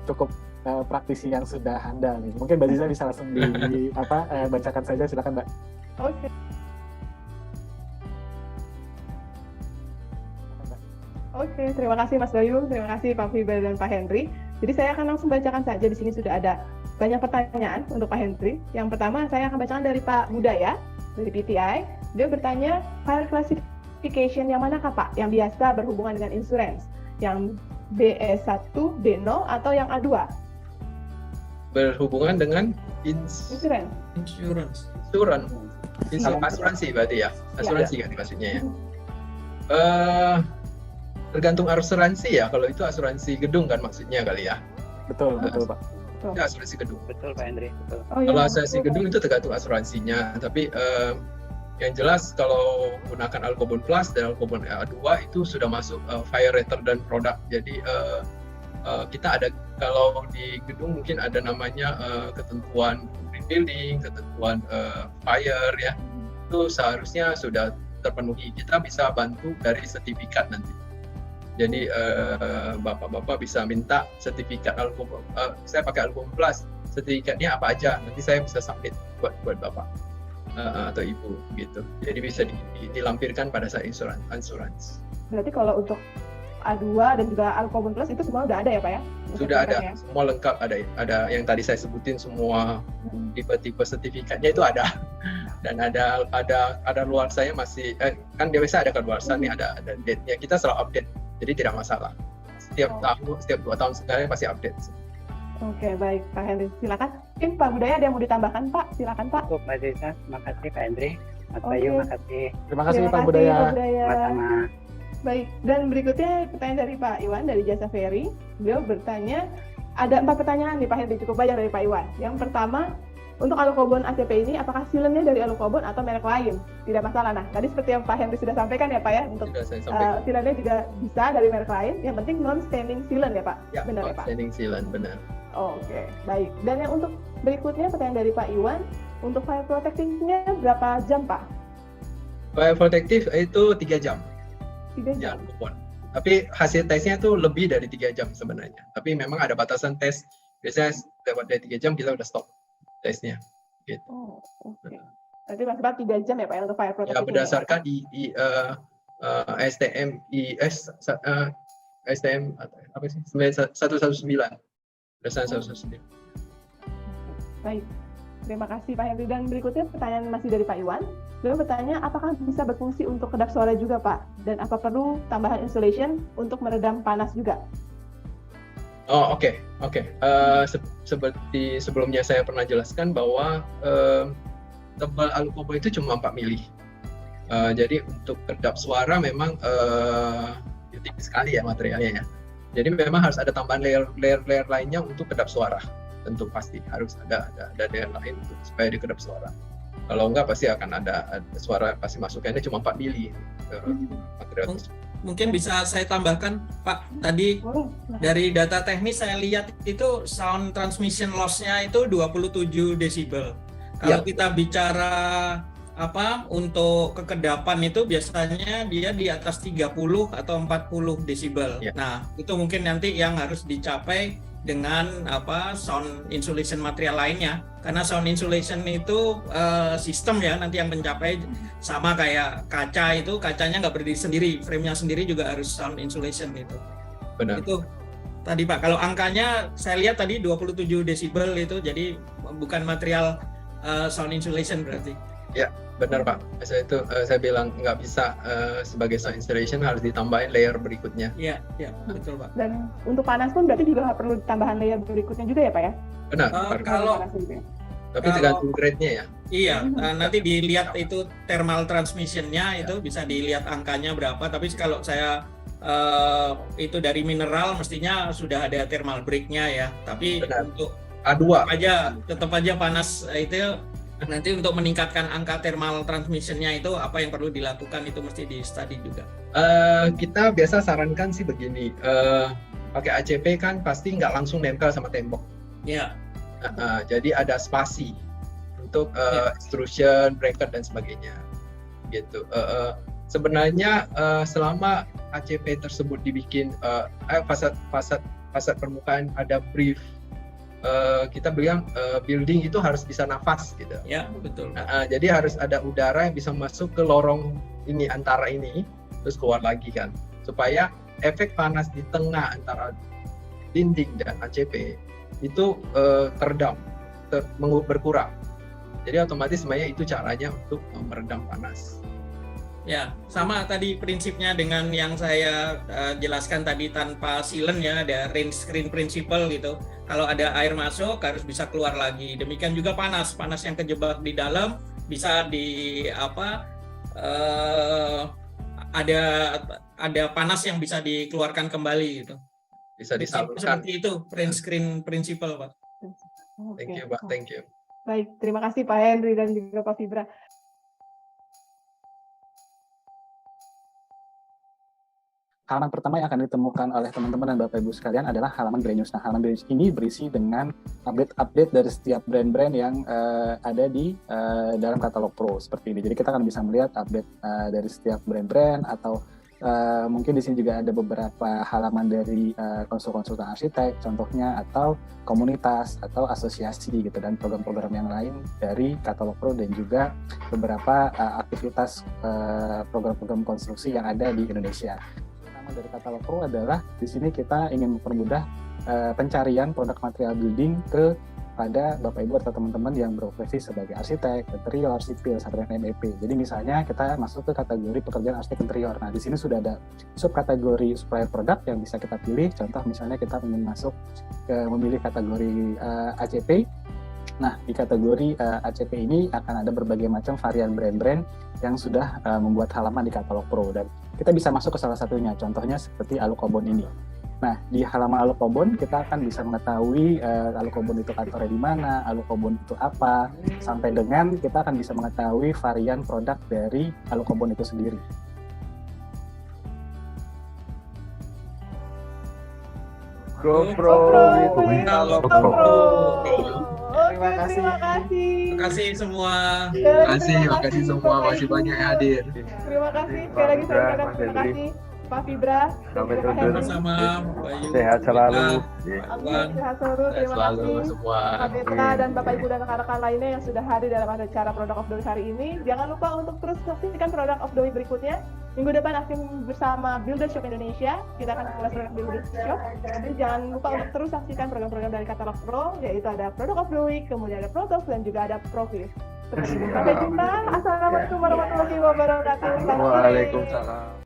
B: cukup praktisi yang sudah handal nih. Mungkin Mbak Ziza bisa langsung bacakan saja, silakan Mbak.
A: Oke. Oke, terima kasih Mas Bayu, terima kasih Pak Fibra dan Pak Henry. Jadi saya akan langsung bacakan saja. Di sini sudah ada banyak pertanyaan untuk Pak Henry. Yang pertama saya akan bacakan dari Pak Budaya dari PTI. Dia bertanya, file classification yang manakah Pak yang biasa berhubungan dengan insurance? Yang BE1, B0 atau yang A2?
D: Berhubungan dengan
C: Insurance.
D: Asuransi berarti ya? Asuransi kan maksudnya ya? Tergantung asuransi ya, kalau itu asuransi gedung kan maksudnya kali ya?
B: Betul Pak.
D: Itu asuransi gedung.
E: Betul Pak Henry, betul.
A: Oh,
D: Kalau asuransi gedung itu tergantung asuransinya, tapi Yang jelas kalau gunakan Alkobon Plus dan Alkobon A2 itu sudah masuk fire retardant produk. Jadi kita ada, kalau di gedung mungkin ada namanya ketentuan green building, ketentuan fire ya, itu seharusnya sudah terpenuhi. Kita bisa bantu dari sertifikat nanti. Jadi bapak-bapak bisa minta sertifikat Alkobon. Saya pakai Alkobon Plus, sertifikatnya apa aja? Nanti saya bisa submit buat bapak atau ibu gitu. Jadi bisa dilampirkan pada saat insurans.
A: Berarti kalau untuk A2 dan juga Alkobon Plus itu semua udah ada ya Pak ya?
D: Sudah ada, semua lengkap ada yang tadi saya sebutin semua tipe-tipe sertifikatnya itu ada. Dan ada luar saya masih kan biasa ada keluarsa nih, ada date-nya. Kita selalu update. Jadi tidak masalah. Setiap 2 tahun sekali pasti update.
A: Oke, baik Pak Henry. Silakan. Mungkin Pak Budaya ada yang mau ditambahkan Pak? Silakan Pak.
F: Cukup Mbak Desa, terima kasih Pak Henry. Mas Bayu, makasih.
B: Terima kasih Pak Budaya.
F: Sama-sama.
A: Baik, dan berikutnya pertanyaan dari Pak Iwan dari Jasa Ferry. Beliau bertanya, ada 4 pertanyaan nih Pak Henry, cukup banyak dari Pak Iwan. Yang pertama, untuk Alkobon ACP ini apakah sealant-nya dari Alkobon atau merek lain? Tidak masalah. Nah, tadi seperti yang Pak Henry sudah sampaikan ya Pak ya, untuk sealant-nya juga bisa dari merek lain. Yang penting non-staining sealant ya Pak?
D: Ya,
A: benar ya Pak?
D: Non-staining sealant, benar.
A: Oke, baik. Dan yang untuk berikutnya pertanyaan dari Pak Iwan, untuk fire protecting-nya berapa jam Pak?
D: Fire protective itu 3 jam.
A: 3 jam.
D: Alkobon. Tapi hasil tesnya itu lebih dari 3 jam sebenarnya. Tapi memang ada batasan tes. Biasanya lewat dari 3 jam kita udah stop tesnya. Gitu.
A: Oh, oke. Berarti maksimal 3 jam ya Pak ya untuk fire protecting?
D: Ya, berdasarkan STM apa sih? 119. Berdasarkan 119.
A: Baik. Terima kasih Pak Henry. Dan berikutnya pertanyaan masih dari Pak Iwan. Beliau bertanya, apakah bisa berfungsi untuk kedap suara juga Pak? Dan apa perlu tambahan insulation untuk meredam panas juga?
D: Oh, oke. Seperti sebelumnya saya pernah jelaskan bahwa tebal Alkobon itu cuma 4 mili. Jadi untuk kedap suara memang tipis sekali ya materialnya ya. Jadi memang harus ada tambahan layer lainnya untuk kedap suara. Tentu pasti harus ada layer lain untuk supaya dikedap suara. Kalau enggak pasti akan ada suara pasti masuknya cuma 4 mili material.
C: Mungkin bisa saya tambahkan Pak, tadi dari data teknis saya lihat itu sound transmission loss-nya itu 27 desibel. Kalau kita bicara untuk kekedapan itu biasanya dia di atas 30 atau 40 desibel. Nah, itu mungkin nanti yang harus dicapai dengan sound insulation material lainnya, karena sound insulation itu sistem ya nanti yang mencapai sama kayak kaca, itu kacanya nggak berdiri sendiri, frame-nya sendiri juga harus sound insulation gitu.
D: Benar. Itu
C: tadi Pak, kalau angkanya saya lihat tadi 27 desibel itu, jadi bukan material sound insulation berarti. Ya,
D: benar Pak. Saya bilang nggak bisa sebagai sound insulation, harus ditambahin layer berikutnya.
C: Iya, betul Pak.
A: Dan untuk panas pun berarti juga perlu tambahan layer berikutnya juga ya Pak ya?
D: Benar. Tapi tergantung grade-nya ya.
C: Iya, nanti dilihat itu thermal transmission-nya itu bisa dilihat angkanya berapa. Tapi kalau saya itu dari mineral mestinya sudah ada thermal break-nya ya. Tapi untuk
D: A2
C: tetap aja panas itu. Nanti untuk meningkatkan angka thermal transmission-nya itu apa yang perlu dilakukan itu mesti di-study juga.
D: Kita biasa sarankan sih begini, pakai ACP kan pasti nggak langsung nempel sama tembok.
C: Iya.
D: Jadi ada spasi untuk extrusion, bracket dan sebagainya. Gitu. Sebenarnya selama ACP tersebut dibikin fasad permukaan ada brief. Kita bilang building itu harus bisa nafas gitu.
C: Ya, betul.
D: Jadi harus ada udara yang bisa masuk ke lorong ini, antara ini, terus keluar lagi kan, supaya efek panas di tengah antara dinding dan ACP itu teredam, berkurang. Jadi otomatis sebenarnya itu caranya untuk meredam panas.
C: Ya, sama tadi prinsipnya dengan yang saya jelaskan tadi tanpa sealant ya, ada range screen principle gitu. Kalau ada air masuk harus bisa keluar lagi. Demikian juga panas yang kejebak di dalam bisa ada panas yang bisa dikeluarkan kembali gitu.
D: Bisa disalurkan.
C: Seperti itu range screen principle, Pak.
D: Thank you, Pak. Thank you.
A: Baik, terima kasih Pak Henry dan juga Pak Fibra.
B: halaman pertama yang akan ditemukan oleh teman-teman dan Bapak Ibu sekalian adalah halaman Brand News. Nah, halaman Brand News ini berisi dengan update-update dari setiap brand-brand yang ada di dalam katalog Pro seperti ini. Jadi kita akan bisa melihat update dari setiap brand-brand atau mungkin di sini juga ada beberapa halaman dari konsultan arsitek contohnya, atau komunitas atau asosiasi gitu, dan program-program yang lain dari katalog Pro, dan juga beberapa aktivitas program-program konstruksi yang ada di Indonesia. Pertama dari katalog Pro adalah di sini kita ingin mempermudah pencarian produk material building pada Bapak Ibu atau teman-teman yang berprofesi sebagai arsitek, interior, sipil, sampai dengan MEP. Jadi misalnya kita masuk ke kategori pekerjaan arsitek interior. Nah, di sini sudah ada subkategori supplier produk yang bisa kita pilih. Contoh misalnya kita ingin masuk ke memilih kategori ACP. Nah, di kategori ACP ini akan ada berbagai macam varian brand-brand yang sudah membuat halaman di katalog Pro, dan kita bisa masuk ke salah satunya. Contohnya seperti Alukobon ini. Nah, di halaman Alukobon kita akan bisa mengetahui Alukobon itu kantornya di mana, Alukobon itu apa, sampai dengan kita akan bisa mengetahui varian produk dari Alukobon itu sendiri.
E: GoPro.
A: Terima
C: kasih semua.
D: Terima kasih semua, masih banyak yang hadir.
A: Terima kasih. Sekali lagi saya ucapkan terima kasih Pak Fibra.
E: Sampai jumpa.
C: Sama-sama. Bayu.
E: Sehat selalu.
A: Amin, sehat selalu. Terima kasih
D: semua.
A: Pak Beta dan Bapak Ibu dan rekan-rekan lainnya yang sudah hadir dalam acara Product of the Week hari ini. Jangan lupa untuk terus saksikan Product of the Week berikutnya. Minggu depan akan bersama Builder Shop Indonesia. Kita akan mengulas produk Builder Shop. Jadi jangan lupa untuk terus saksikan program-program dari katalog Pro, yaitu ada Product of the Week, kemudian ada Protox, dan juga ada Profil. Sampai jumpa. Assalamualaikum warahmatullahi wabarakatuh.
E: Waalaikumsalam.